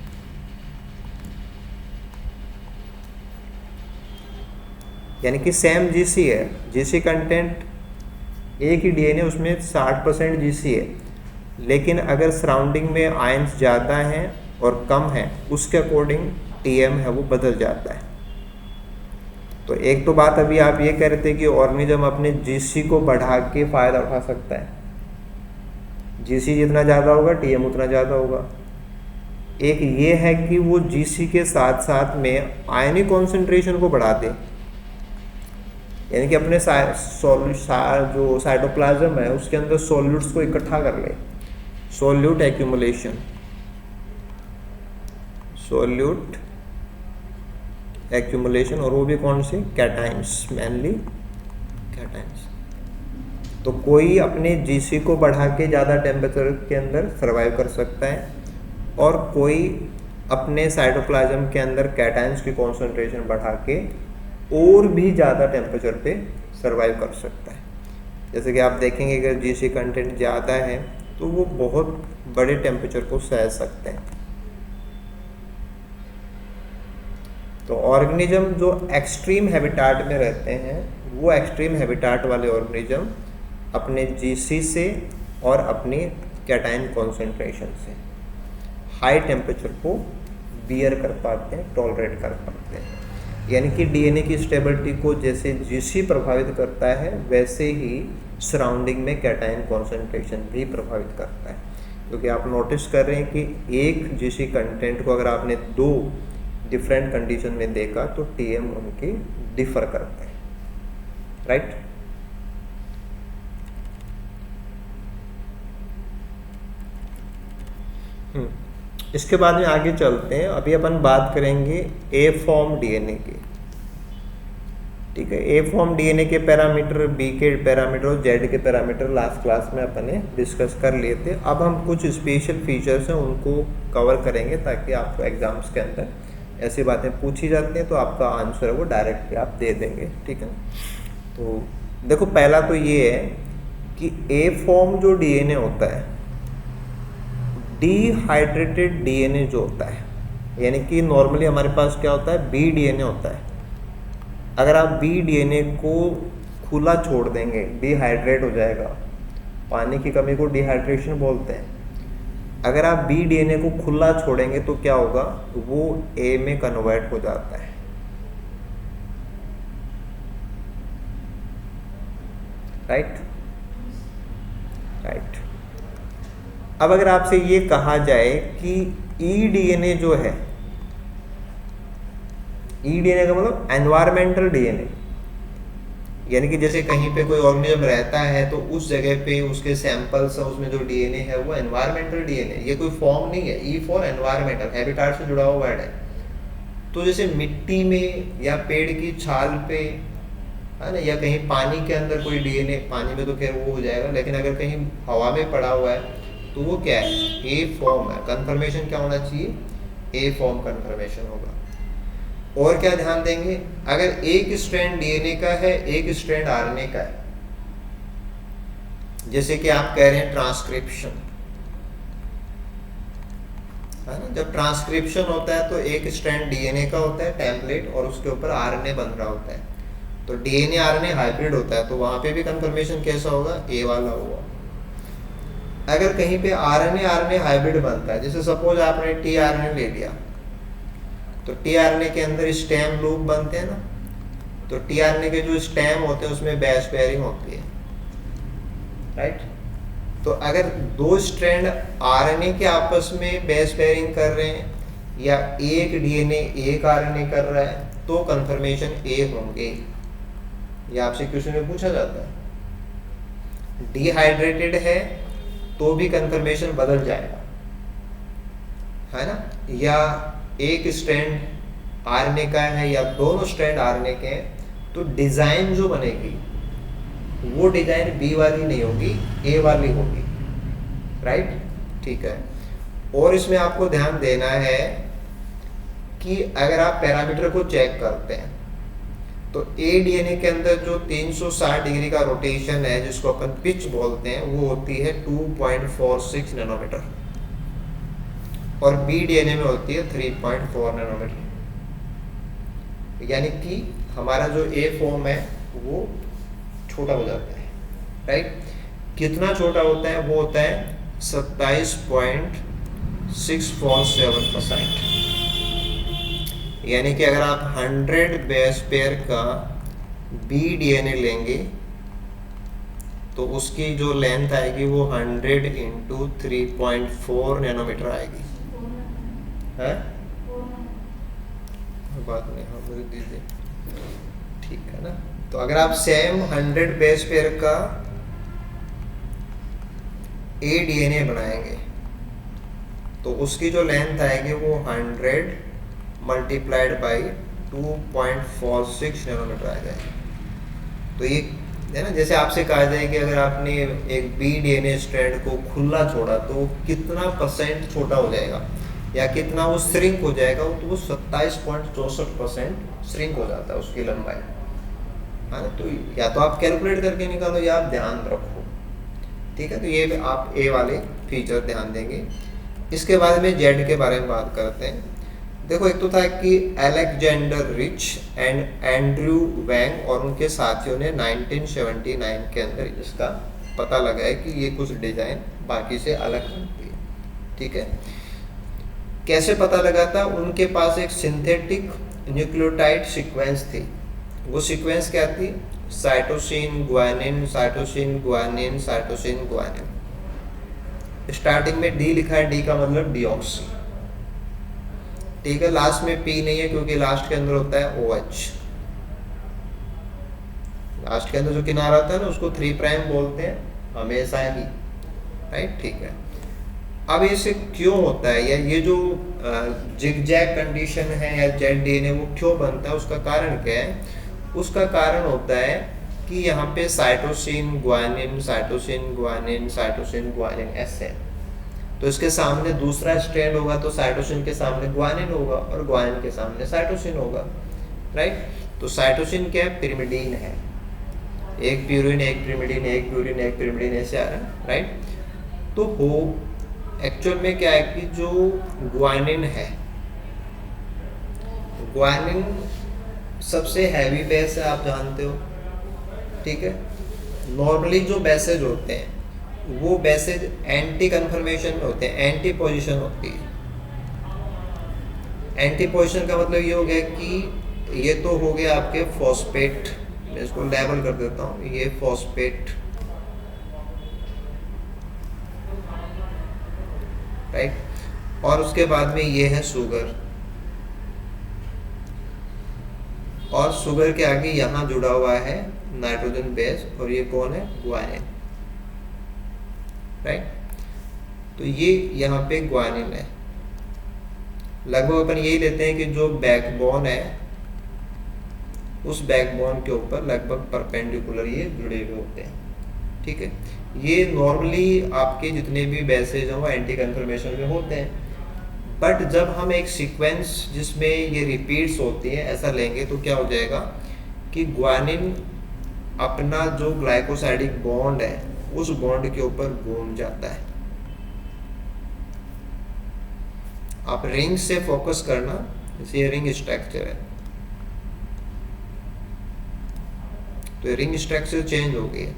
यानी कि सेम जीसी है, जीसी कंटेंट एक ही डीएनए उसमें 60% जीसी है, लेकिन अगर सराउंडिंग में आयंस ज़्यादा हैं और कम है उसके अकॉर्डिंग टीएम है वो बदल जाता है। तो एक तो बात अभी आप ये कह रहे थे कि ऑर्गेनिज्म अपने जीसी को बढ़ा के फ़ायदा उठा सकता है, जीसी जितना ज़्यादा होगा टीएम उतना ज़्यादा होगा। एक ये है कि वो जीसी के साथ साथ में आयनिक कॉन्सेंट्रेशन को बढ़ा दे, यानी कि अपने जो साइटोप्लाज्म है उसके अंदर सॉल्यूट्स को इकट्ठा कर ले, सॉल्यूट एक्यूमुलेशन, सॉल्यूट एक्यूमुलेशन, और वो भी कौन से, कैटाइंस, मेनली कैटाइंस। तो कोई अपने जीसी को बढ़ा के ज़्यादा टेम्परेचर के अंदर सर्वाइव कर सकता है, और कोई अपने साइटोप्लाज्म के अंदर कैटाइंस की कॉन्सेंट्रेशन बढ़ा के और भी ज़्यादा टेम्परेचर पे सर्वाइव कर सकता है। जैसे कि आप देखेंगे अगर जीसी कंटेंट ज़्यादा है तो वो बहुत बड़े टेम्परेचर को सह सकते हैं। तो ऑर्गेनिज्म जो एक्सट्रीम हैबिटाट में रहते हैं वो एक्सट्रीम हैबिटाट वाले ऑर्गेनिज्म अपने जीसी से और अपनी कैटाइन कॉन्सेंट्रेशन से हाई टेम्परेचर को बियर कर पाते हैं, टॉलरेट कर पाते हैं। यानी कि डीएनए की स्टेबिलिटी को जैसे जीसी प्रभावित करता है वैसे ही सराउंडिंग में कैटाइन कॉन्सेंट्रेशन भी प्रभावित करता है। क्योंकि आप नोटिस कर रहे हैं कि एक जीसी कंटेंट को अगर आपने दो डिफरेंट कंडीशन में देखा तो टीएम उनकी डिफर करते हैं, राइट। इसके बाद में आगे चलते हैं। अभी अपन बात करेंगे ए फॉर्म डीएनए की, ठीक है। ए फॉर्म डीएनए के पैरामीटर, बी के पैरामीटर और जेड के पैरामीटर लास्ट क्लास में अपन ने डिस्कस कर लिए थे। अब हम कुछ स्पेशल फीचर्स हैं उनको कवर करेंगे ताकि आपको एग्जाम्स के अंदर ऐसी बातें पूछी जाती हैं तो आपका आंसर है वो डायरेक्टली आप दे देंगे, ठीक है। तो देखो पहला तो ये है कि ए फॉर्म जो डीएनए होता है, डिहाइड्रेटेड डीएनए जो होता है, यानी कि नॉर्मली हमारे पास क्या होता है, बी डीएनए होता है। अगर आप बी डीएनए को खुला छोड़ देंगे, डिहाइड्रेट हो जाएगा, पानी की कमी को डिहाइड्रेशन बोलते हैं। अगर आप बी डीएनए को खुला छोड़ेंगे तो क्या होगा, वो ए में कन्वर्ट हो जाता है, राइट राइट। अब अगर आपसे ये कहा जाए कि ई डीएनए जो है, ई डीएनए का मतलब एनवायरमेंटल डीएनए, यानी कि जैसे कहीं पे कोई ऑर्गेनिज्म रहता है तो उस जगह पे उसके सैंपल्स है, उसमें जो डीएनए है वो एनवायरमेंटल डीएनए, ये कोई फॉर्म नहीं है। ई फॉर एनवायरमेंटल, हैबिटाट से जुड़ा हुआ वर्ड है। तो जैसे मिट्टी में या पेड़ की छाल पे है ना, या कहीं पानी के अंदर कोई डीएनए, पानी में तो खैर वो हो जाएगा, लेकिन अगर कहीं हवा में पड़ा हुआ है तो वो क्या है, ए फॉर्म है। कंफर्मेशन क्या होना चाहिए, ए फॉर्म कंफर्मेशन होगा। और क्या ध्यान देंगे, अगर एक स्ट्रैंड डीएनए का है, एक स्ट्रैंड आरएनए का है, जैसे कि आप कह रहे हैं ट्रांसक्रिप्शन, है ना। जब ट्रांसक्रिप्शन होता है तो एक स्ट्रैंड डीएनए का होता है टेम्पलेट और उसके ऊपर आरएनए बन रहा होता है। तो डीएनए आरएनए हाइब्रिड होता है, तो वहां पे भी कंफर्मेशन कैसा होगा, ए वाला होगा। अगर कहीं पे आरएनए आरएनए हाइब्रिड बनता है, जैसे सपोज आपने टी आरएनए ले लिया, तो टी आरएनए के अंदर स्टेम लूप बनते हैं ना, तो टी आरएनए के जो स्टेम होते हैं उसमें बेस पेयरिंग होती है, राइट। तो अगर दो स्ट्रैंड आरएनए के आपस में बेस पेयरिंग कर रहे हैं या एक डीएनए एक आरएनए कर रहा है तो कंफर्मेशन ए होंगे। ये आपसे क्वेश्चन में पूछा जाता है। डिहाइड्रेटेड है तो भी कंफर्मेशन बदल जाएगा, है ना। या एक स्ट्रैंड आरएनए का है या दोनों स्ट्रैंड आरएनए के हैं, तो डिजाइन जो बनेगी वो डिजाइन बी वाली नहीं होगी, ए वाली होगी, राइट, ठीक है। और इसमें आपको ध्यान देना है कि अगर आप पैरामीटर को चेक करते हैं तो ए डीएनए के अंदर जो 360 डिग्री का रोटेशन है, जिसको अपन पिच बोलते हैं, वो होती है 2.46 नैनोमीटर, और बी डीएनए में होती है 3.4 नैनोमीटर। यानी कि हमारा जो ए फॉर्म है वो छोटा हो जाता है, राइट। कितना छोटा होता है, वो होता है 27.647%। यानी कि अगर आप 100 बेस पेयर का बी डीएनए लेंगे तो उसकी जो लेंथ आएगी वो 100 इंटू 3.4 नैनोमीटर आएगी, है बात नहीं, हाँ मुझे दीजिए, ठीक है ना। तो अगर आप सेम 100 बेस पेयर का ए डीएनए बनाएंगे तो उसकी जो लेंथ आएगी वो 100 मल्टीप्लाइड बाई 2.46 नैनोमीटर आ जाएगी। तो ये है ना, जैसे आपसे कहा जाए कि अगर आपने एक बी डीएनए स्ट्रैंड को खुला छोड़ा तो कितना % छोटा हो जाएगा या कितना वो श्रिंक हो जाएगा, तो वो 27.64% श्रिंक हो जाता है उसकी लंबाई, है ना। तो या तो आप कैलकुलेट करके निकालो या आप ध्यान रखो, ठीक है। तो ये आप ए वाले फीचर ध्यान देंगे। इसके बाद में जेड के बारे में बात करते हैं। देखो एक तो था कि अलेक्जेंडर रिच एंड एंड्रयू वैंग और उनके साथियों ने 1979 के अंदर इसका पता लगाया कि ये कुछ डिजाइन बाकी से अलग बनती है, ठीक है। कैसे पता लगा था, उनके पास एक सिंथेटिक न्यूक्लियोटाइड सीक्वेंस थी। वो सीक्वेंस क्या थी, cytosine guanine, cytosine guanine, cytosine guanine. Starting में डी लिखा है, डी का मतलब डीऑक्सी। ठीक है, लास्ट में पी नहीं है क्योंकि लास्ट के अंदर होता है OH। लास्ट के अंदर जो किनारा होता है ना उसको 3 प्राइम बोलते हैं हमेशा ही, राइट। ठीक है, अब इसे क्यों होता है, या ये जो जिगजैग कंडीशन है या जेड DNA वो क्यों बनता है, उसका कारण क्या है? उसका कारण होता है कि यहाँ पे cytosine guanine cytosine guanine cytosine guanine ऐसे है, तो इसके सामने दूसरा स्ट्रैंड होगा तो साइटोसिन के सामने ग्वानिन होगा और ग्वानिन के सामने साइटोसिन होगा, राइट। तो साइटोसिन क्या है? पिरिमिडीन है, एक प्यूरिन एक पिरिमिडीन एक प्यूरिन एक पिरिमिडीन ऐसे आ रहा है, राइट। तो हो एक्चुअल में क्या है कि जो ग्वानिन है, ग्वानिन सबसे हैवी बेस है, आप जानते हो, ठीक है। नॉर्मली जो बेसेज होते हैं वो बेसेज एंटी कन्फर्मेशन में होते हैं, एंटी पोजीशन होती है। एंटी पोजीशन का मतलब ये हो गया कि ये तो हो गया आपके फॉस्फेट, मैं इसको लेबल कर देता हूँ, ये फॉस्फेट, राइट। और उसके बाद में ये है शुगर, और शुगर के आगे यहाँ जुड़ा हुआ है नाइट्रोजन बेस, और ये कौन है? Guanine, right. तो ये यहाँ पे ग्वानिन है। लगभग अपन यही लेते हैं कि जो बैकबोन है उस बैकबोन के ऊपर लगभग परपेंडिकुलर ये जुड़े हुए होते हैं, ठीक है। ये नॉर्मली आपके जितने भी बेसेज हैं वो एंटी कन्फर्मेशन में होते हैं, बट जब हम एक सीक्वेंस जिसमें ये रिपीट्स होती हैं ऐसा लेंगे तो क्या हो जाएगा कि ग्वानिन अपना जो ग्लाइकोसाइडिक बॉन्ड है उस बॉन्ड के ऊपर घूम जाता है। आप रिंग से फोकस करना, जैसे रिंग स्ट्रक्चर है तो ये रिंग स्ट्रक्चर चेंज हो गई है,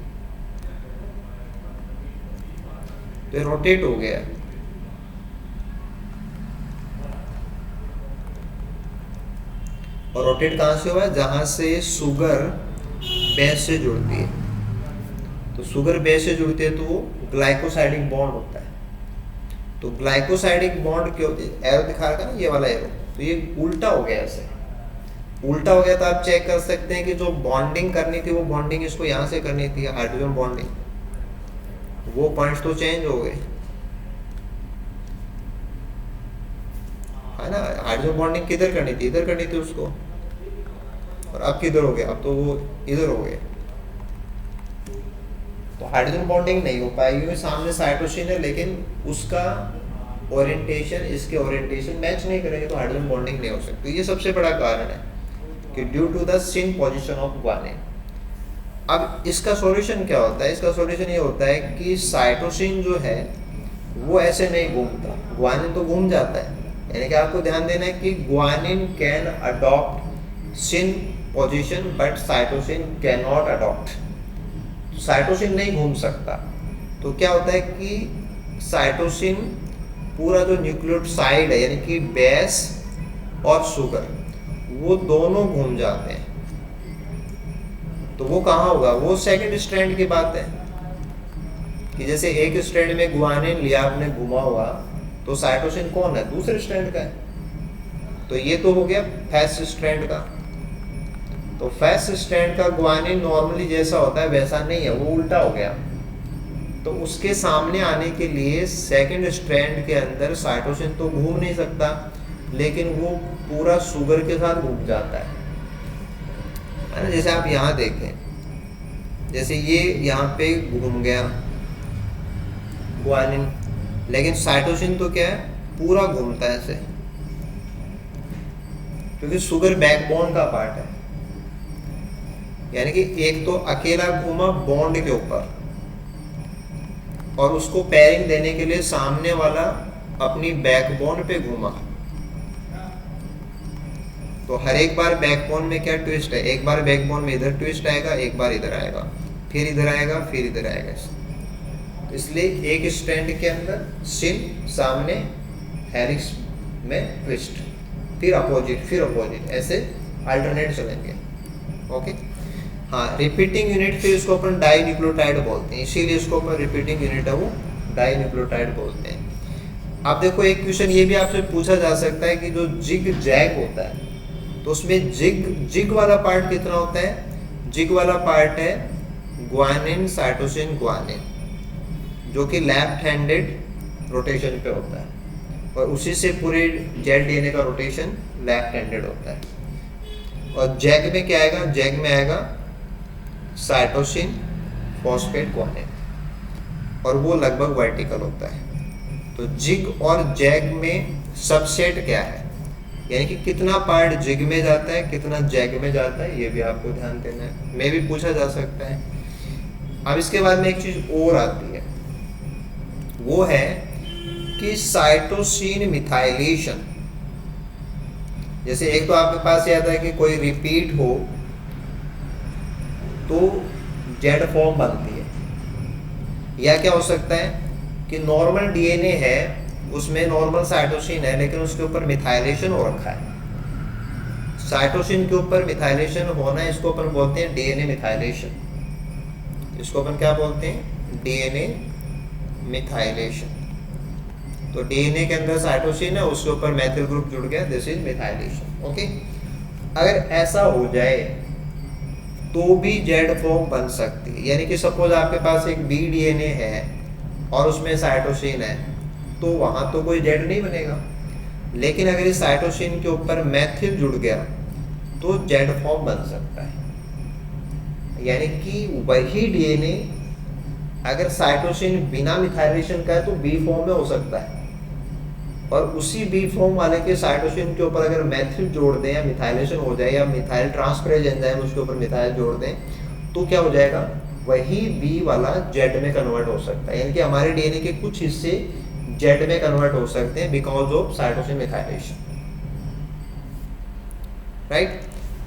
तो ये रोटेट हो गया है। और रोटेट कहाँ से हुआ है? जहाँ से शुगर बेस से जुड़ती है, तो शुगर बेस से जुड़ती है तो वो ग्लाइकोसाइडिक बॉन्ड होता है। तो ग्लाइकोसाइडिक बॉन्ड क्यों, एरो दिखा रखा ना ये वाला एरो, तो ये उल्टा हो गया, ऐसे उल्टा हो गया। तो आप चेक कर सकते हैं कि जो बॉन्डिंग करनी थी वो बॉन्डिंग इसको यहाँ से करनी थी, हाइड्रोजन बॉन्डिंग, वो पॉइंट्स तो चेंज हो गए, है ना। हाइड्रोजन बॉन्डिंग किधर करनी थी? इधर करनी थी उसको, और अब किधर हो गया? अब तो वो इधर हो गया, तो हाइड्रोजन बॉन्डिंग नहीं हो पाएगी क्योंकि सामने साइटोसिन है लेकिन उसका ओरिएंटेशन इसके ओरिएंटेशन मैच नहीं करेंगे, तो हाइड्रोजन बॉन्डिंग नहीं हो सकती। ये सबसे बड़ा कारण है कि due to the syn position of guanine. अब इसका सॉल्यूशन क्या होता है? इसका सॉल्यूशन ये होता है कि साइटोसिन जो है वो ऐसे नहीं घूमता, ग्वानिन तो घूम जाता है। यानी कि आपको ध्यान देना है कि guanine can adopt syn position but cytosine can not adopt. Cytosine नहीं घूम सकता, तो क्या होता है कि साइटोसिन पूरा जो न्यूक्लियोसाइड है यानी कि बेस और शुगर वो दोनों घूम जाते हैं। तो वो कहाँ होगा? वो सेकंड स्ट्रैंड की बात है कि जैसे एक स्ट्रैंड में ग्वानिन लिया आपने घुमा हुआ, तो साइटोसिन कौन है? दूसरे स्ट्रैंड का है। तो ये तो हो गया फर्स्ट स्ट्रैंड का। तो फर्स्ट स्ट्रैंड का ग्वानिन नॉर्मली जैसा होता है वैसा नहीं है, वो उल्टा हो गया। तो उसके सामने आने के लिए सेकंड स्ट्रैंड के अंदर साइटोसिन तो घूम नहीं सकता, लेकिन वो पूरा शुगर के साथ घूम जाता है ना। जैसे आप यहाँ देखें, जैसे ये यहाँ पे घूम गया ग्वानिन, लेकिन साइटोसिन तो क्या है? पूरा घूमता है ऐसे, क्योंकि शुगर बैकबोन का पार्ट है। यानी कि एक तो अकेला घूमा बॉन्ड के ऊपर, और उसको पेयरिंग देने के लिए सामने वाला अपनी बैकबोन पे घूमा। तो हर एक बार बैकबोन में क्या ट्विस्ट है? एक बार बैकबोन में इधर ट्विस्ट आएगा, एक बार इधर आएगा, फिर इधर आएगा, फिर इधर आएगा। इसलिए एक स्ट्रैंड के अंदर सिन, सामने हेलिक्स में ट्विस्ट, फिर अपोजिट, फिर अपोजिट, ऐसे अल्टरनेट चलेंगे। ओके, हाँ, रिपीटिंग यूनिट फिर इसको अपन डाई न्यूक्लियोटाइड बोलते हैं, इसीलिए इसको अपन रिपीटिंग यूनिट है वो डाई न्यूक्लियोटाइड बोलते हैं। अब देखो एक क्वेश्चन ये भी आपसे पूछा जा सकता है कि जो जिग जैग होता है तो उसमें जिग जिग वाला पार्ट कितना होता है? जिग वाला पार्ट है ग्वानिन साइटोसिन ग्वानिन, जो कि लेफ्ट हैंडेड रोटेशन पे होता है और उसी से पूरे जेड डीएनए का रोटेशन लेफ्ट हैंडेड होता है। और जैग में क्या आएगा? जैग में आएगा साइटोसिन फॉस्फेट ग्वानिन और वो लगभग वर्टिकल होता है। तो जिग और जैग में सबसेट क्या है, यानी कि कितना पार्ट जिग में जाता है कितना जैग में जाता है, ये भी आपको ध्यान देना है, में भी पूछा जा सकता है। अब इसके बाद में एक चीज और आती है, वो है कि साइटोसिन मिथाइलेशन। जैसे एक तो आपके पास याद है कि कोई रिपीट हो तो जेड फॉर्म बनती है, या क्या हो सकता है कि नॉर्मल डीएनए है उसमें नॉर्मल साइटोसिन है लेकिन उसके ऊपर मिथाइलेशन हो रखा है। साइटोसिन के ऊपर मिथाइलेशन होना, इसको अपन बोलते हैं डीएनए मिथाइलेशन। इसको अपन क्या बोलते हैं? DNA methylation. तो डीएनए के अंदर साइटोसिन है, उसके ऊपर मैथिल ग्रुप जुड़ गया, दिस इज मिथाइलेशन। ओके, अगर ऐसा हो जाए तो भी जेड फॉर्म बन सकती है। यानी कि सपोज आपके पास एक बी डीएनए है और उसमें साइटोसिन है तो वहां तो कोई जेड नहीं बनेगा, लेकिन अगर इस साइटोसिन के ऊपर मैथिल जुड़ गया तो जेड फॉर्म बन सकता है। यानी कि वही डीएनए अगर साइटोसिन बिना मिथाइलेशन का है तो बी फॉर्म में हो सकता है, और उसी बी फॉर्म वाले के साइटोसिन के ऊपर अगर मैथिल जोड़ दें या मिथाइलेशन हो जाए या मिथाइल ट्रांसफरेज एंजाइम उसके ऊपर मिथाइल जोड़ दें तो क्या हो जाएगा? वही बी वाला जेड में कन्वर्ट हो सकता है। यानी कि हमारे डीएनए के कुछ हिस्से जेड में कन्वर्ट हो सकते हैं because of cytosine methylation, right.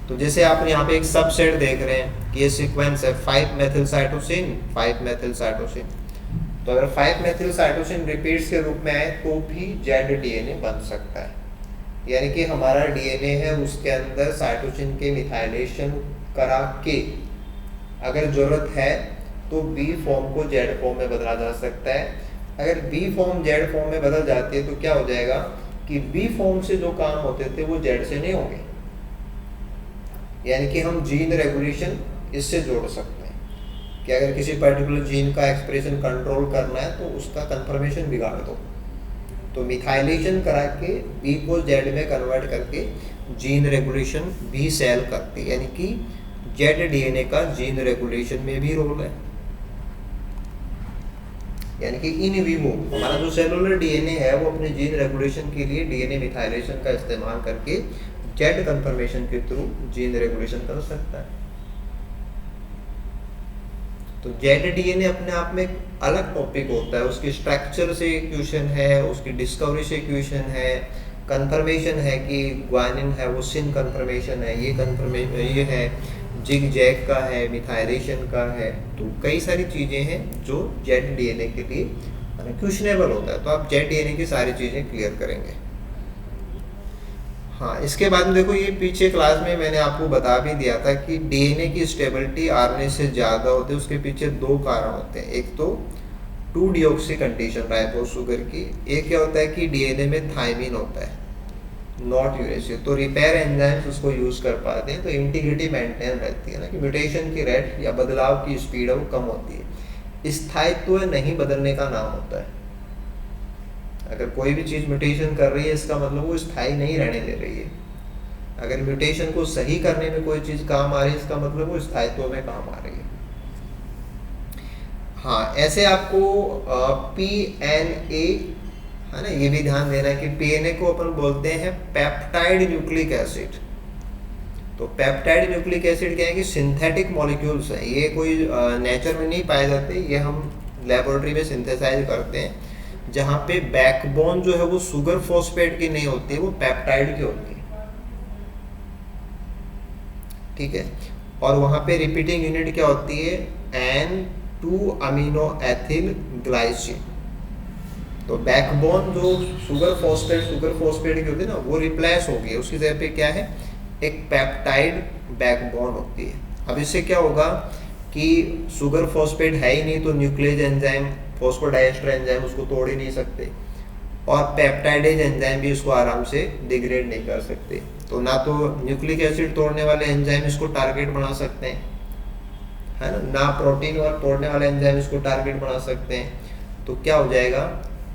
तो जैसे आप यहाँ पे एक सबसेट देख रहे हैं कि ये सीक्वेंस है 5 मेथिल साइटोसिन 5 मेथिल साइटोसिन। तो अगर 5 मेथिल साइटोसिन रिपीट्स के रूप में आए तो भी जेड डीएनए बन सकता है। यानी कि हमारा डीएनए है उसके अंदर साइटोसिन के मिथाइलेशन करा के अगर जरूरत है तो बी फॉर्म को जेड फॉर्म में बदला जा सकता है। अगर बी फॉर्म जेड फॉर्म में बदल जाती है तो क्या हो जाएगा कि बी फॉर्म से जो काम होते थे वो जेड से नहीं होंगे। यानी कि हम जीन रेगुलेशन इससे जोड़ सकते हैं कि अगर किसी पर्टिकुलर जीन का एक्सप्रेशन कंट्रोल करना है तो उसका कंफर्मेशन बिगाड़ दो, तो मिथाइलेशन करा के बी को जेड में कन्वर्ट करके जीन रेगुलेशन बी सेल करती है। यानी कि जेड डीएनए का जीन रेगुलेशन में भी रोल है। यानी कि इन विवो हमारा जो सेलुलर डीएनए है वो अपने जीन रेगुलेशन के लिए डीएनए मिथाइलेशन का इस्तेमाल करके जेड कंफर्मेशन के थ्रू जीन रेगुलेशन कर सकता है। तो जेड डीएनए अपने आप में एक अलग टॉपिक होता है, उसकी स्ट्रक्चर से क्वेश्चन है, उसकी डिस्कवरी से क्वेश्चन है, कंफर्मेशन है कि ग्वानिन है वो सिन कंफर्मेशन है, ये कंफर्मेशन ये है, जिग जैग का है, मिथाइलेशन का है। तो कई सारी चीज़ें हैं जो जेड डीएनए के लिए क्वेश्चनेबल होता है। तो आप जेड डीएनए की सारी चीज़ें क्लियर करेंगे। हाँ, इसके बाद में देखो ये पीछे क्लास में मैंने आपको बता भी दिया था कि डीएनए की स्टेबिलिटी आरएनए से ज़्यादा होती है। उसके पीछे दो कारण होते हैं, एक तो 2-डीऑक्सी कंडीशन राइबोस शुगर की, एक क्या होता है कि डीएनए में थायमिन होता है नॉट यूरेसिल, तो रिपेयर एंजाइम्स उसको यूज़ कर पाते हैं, तो इंटीग्रिटी मेंटेन रहती है ना कि म्यूटेशन की रेट या बदलाव की स्पीड है वो कम होती है। स्थायित्व नहीं बदलने का नाम होता है। अगर कोई भी चीज़ म्यूटेशन कर रही है इसका मतलब वो स्थायी नहीं रहने दे रही है। अगर म्यूटेशन को सही करने में कोई चीज़ काम आ रही है इसका मतलब वो स्थायित्व में काम आ रही है। हाँ, ऐसे आपको PNA है ना, ये भी ध्यान देना है कि PNA को अपन बोलते हैं पेप्टाइड न्यूक्लिक एसिड। तो पेप्टाइड न्यूक्लिक एसिड क्या है कि सिंथेटिक मॉलिक्यूल्स हैं, ये कोई नेचर में नहीं पाए जाते, ये हम लेबोरेटरी में सिंथेसाइज करते हैं, जहाँ पे बैकबोन जो है वो शुगर फॉस्फेट की नहीं होती है, वो पेप्टाइड की होती है, ठीक है। और वहाँ पे रिपीटिंग यूनिट क्या होती है? N2 amino ethyl glycine. तो बैकबोन जो शुगर फॉस्फेट की होती है ना वो रिप्लेस हो गई है, उसकी जगह पे क्या है? एक पेप्टाइड बैकबोन होती है। अब इससे क्या होगा कि शुगर फॉस्फेट है ही नहीं तो न्यूक्लियस एंजाइम फॉस्फोडाइएस्टर एंजाइम उसको तोड़ ही नहीं सकते, और पेप्टाइडेज एंजाइम भी इसको आराम से डिग्रेड नहीं कर सकते। तो ना तो न्यूक्लिक एसिड तोड़ने वाले एंजाइम इसको टारगेट बना सकते हैं, है ना प्रोटीन और तोड़ने वाले एंजाइम इसको टारगेट बना सकते हैं। तो क्या हो जाएगा,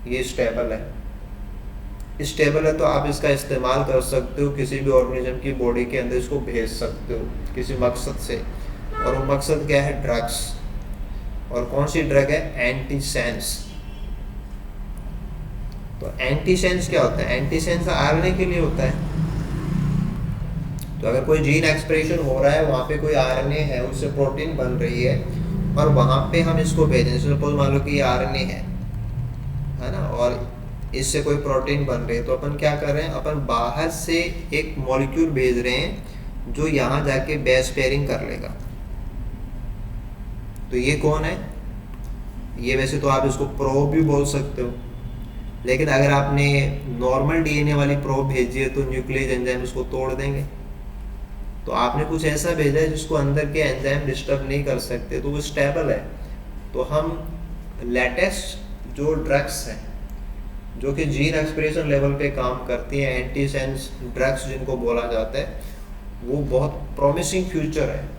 ये स्टेबल है। स्टेबल है तो आप इसका इस्तेमाल कर सकते हो, किसी भी ऑर्गेनिज्म की बॉडी के अंदर इसको भेज सकते हो किसी मकसद से, और वो मकसद क्या है, ड्रग्स। और कौन सी ड्रग है, एंटीसेंस। तो एंटीसेंस क्या होता है, एंटीसेंस आरएनए के लिए होता है। तो अगर कोई जीन एक्सप्रेशन हो रहा है, वहाँ पे कोई आरएनए है, उससे प्रोटीन बन रही है, और वहाँ पे हम इसको भेजें, सपोज मान लो कि ये आरएनए है ना, और इससे कोई प्रोटीन बन रही है, तो अपन क्या कर रहे हैं, अपन बाहर से एक मॉलिक्यूल भेज रहे हैं जो यहाँ जाके बेस पेयरिंग कर लेगा। तो ये कौन है, ये वैसे तो आप इसको प्रोब भी बोल सकते हो, लेकिन अगर आपने नॉर्मल डीएनए वाली प्रोब भेजी है तो न्यूक्लियस एंजाइम इसको तोड़ देंगे। तो आपने कुछ ऐसा भेजा है जिसको अंदर के एंजाइम डिस्टर्ब नहीं कर सकते, तो वो स्टेबल है। तो हम लेटेस्ट जो ड्रग्स हैं जो कि जीन एक्सप्रेशन लेवल पे काम करती हैं, एंटीसेंस ड्रग्स जिनको बोला जाता है, वो बहुत प्रॉमिसिंग फ्यूचर है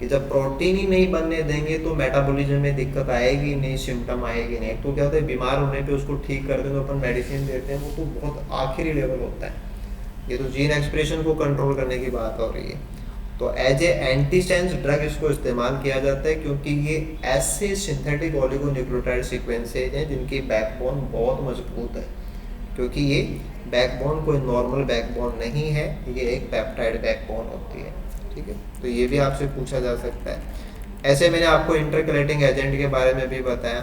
कि जब प्रोटीन ही नहीं बनने देंगे तो मेटाबॉलिज्म में दिक्कत आएगी नहीं, सिम्टम आएगी नहीं। तो क्या होता है, बीमार होने पे उसको ठीक कर दें तो अपन मेडिसिन देते हैं, वो तो बहुत आखिरी लेवल होता है। ये तो जीन एक्सप्रेशन को कंट्रोल करने की बात हो रही है। तो एज ए एंटीसेंस ड्रग इसको इस्तेमाल किया जाता है, क्योंकि ये ऐसे सिंथेटिक ओलिगोन्यूक्लियोटाइड सीक्वेंसेज हैं जिनकी बैकबोन बहुत मजबूत है, क्योंकि ये बैकबोन कोई नॉर्मल बैकबोन नहीं है, ये एक पेप्टाइड बैकबोन होती है। ठीक है, तो ये भी आपसे पूछा जा सकता है। ऐसे मैंने आपको इंटरकलेटिंग एजेंट के बारे में भी बताया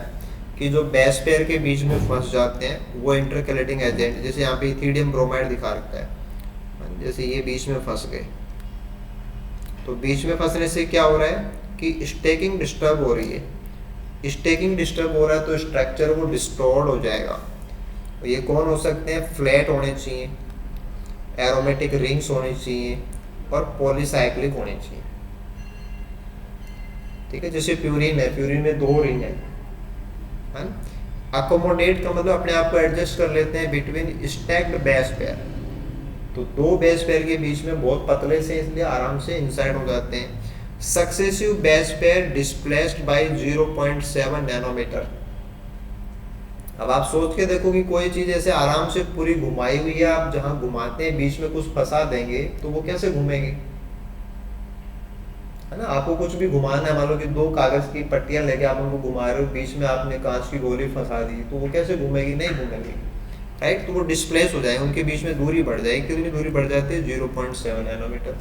कि जो बेस पेयर के बीच में फंस जाते हैं वो इंटरकलेटिंग एजेंट, जैसे यहाँ पे इथीडियम ब्रोमाइड दिखा रखा है, जैसे ये बीच में फंस गए, तो बीच में फंसने से क्या हो रहा है कि स्टेकिंग डिस्टर्ब हो रही है। स्टेकिंग डिस्टर्ब हो रहा है तो स्ट्रक्चर वो डिस्टॉर्ड हो जाएगा। तो ये कौन हो सकते हैं, फ्लैट होने चाहिए, एरोमेटिक रिंग्स होनी चाहिए, और पॉलीसाइक्लिक होनी चाहिए। ठीक है, जैसे प्यूरिन है, प्यूरिन में 2 रिंग है। अकोमोडेट का मतलब अपने आप को एडजस्ट कर लेते हैं बिटवीन स्टैक्ड बेस पेयर। तो 2 बेस पेयर के बीच में बहुत पतले से, इसलिए आराम से इंसाइड हो जाते हैं। Successive base pair displaced by 0.7 nanometre. अब आप सोच के देखो कि कोई चीज ऐसे आराम से पूरी घुमाई हुई है, आप जहां घुमाते हैं बीच में कुछ फंसा देंगे तो वो कैसे घूमेगी, है ना। आपको कुछ भी घुमाना है, मान लो कि 2 कागज की पट्टियां लेके आप उनको घुमा रहे हो, बीच में आपने कांच की गोली फंसा दी, तो वो कैसे घूमेगी, नहीं घूमेगी, राइट। तो वो डिस्प्लेस हो जाएगा, उनके बीच में दूरी बढ़ जाएगी। कितनी दूरी बढ़ जाती है, 0.7 नैनोमीटर।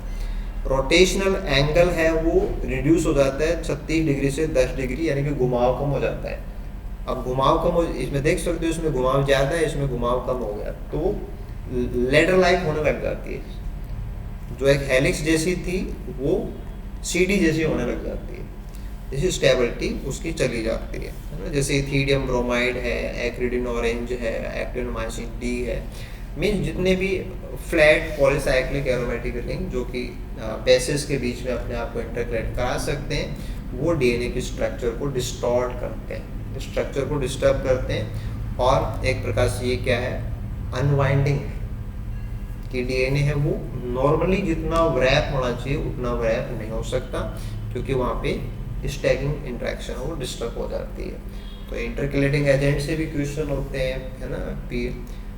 रोटेशनल एंगल है वो रिड्यूस हो जाता है 36 डिग्री से 10 डिग्री, यानी कि घुमाव कम हो जाता है। अब घुमाव कम हो, इसमें देख सकते हो इसमें घुमाव ज़्यादा है, इसमें घुमाव कम हो गया, तो लेडर लाइक होने लग जाती है। जो एक हेलिक्स जैसी थी वो सीडी जैसी होने लग जाती है, जैसी स्टेबिलिटी उसकी चली जाती है ना। जैसे इथीडियम ब्रोमाइड है, एक्रिडिन ऑरेंज है, एक्टिनोमाइसिन डी है, मीन्स जितने भी फ्लैट पॉलीसाइक्लिक एरोमेटिक रिंग जो कि बेसिस के बीच में अपने आप को इंटरकलेट करा सकते हैं, वो डीएनए के स्ट्रक्चर को डिस्टॉर्ट करते हैं, स्ट्रक्चर को डिस्टर्ब करते हैं। और एक प्रकार से ये क्या है, अनवाइंडिंग है कि डीएनए है वो नॉर्मली जितना रैप होना चाहिए उतना रैप नहीं हो सकता, क्योंकि वहाँ पे स्टैकिंग इंटरेक्शन वो डिस्टर्ब हो जाती है। तो इंटरकलेटिंग एजेंट से भी क्वेश्चन होते हैं, है ना।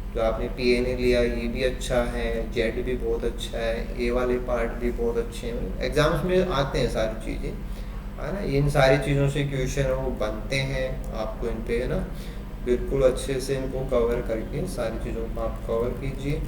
जो आपने पीएनए लिया ये भी अच्छा है, जेड भी बहुत अच्छा है, ए वाले पार्ट भी बहुत अच्छे हैं, एग्जाम्स में आते हैं सारी चीज़ें, है ना। इन सारी चीज़ों से क्वेश्चन वो बनते हैं, आपको इन पे, है ना, बिल्कुल अच्छे से इनको कवर करके सारी चीज़ों को आप कवर कीजिए।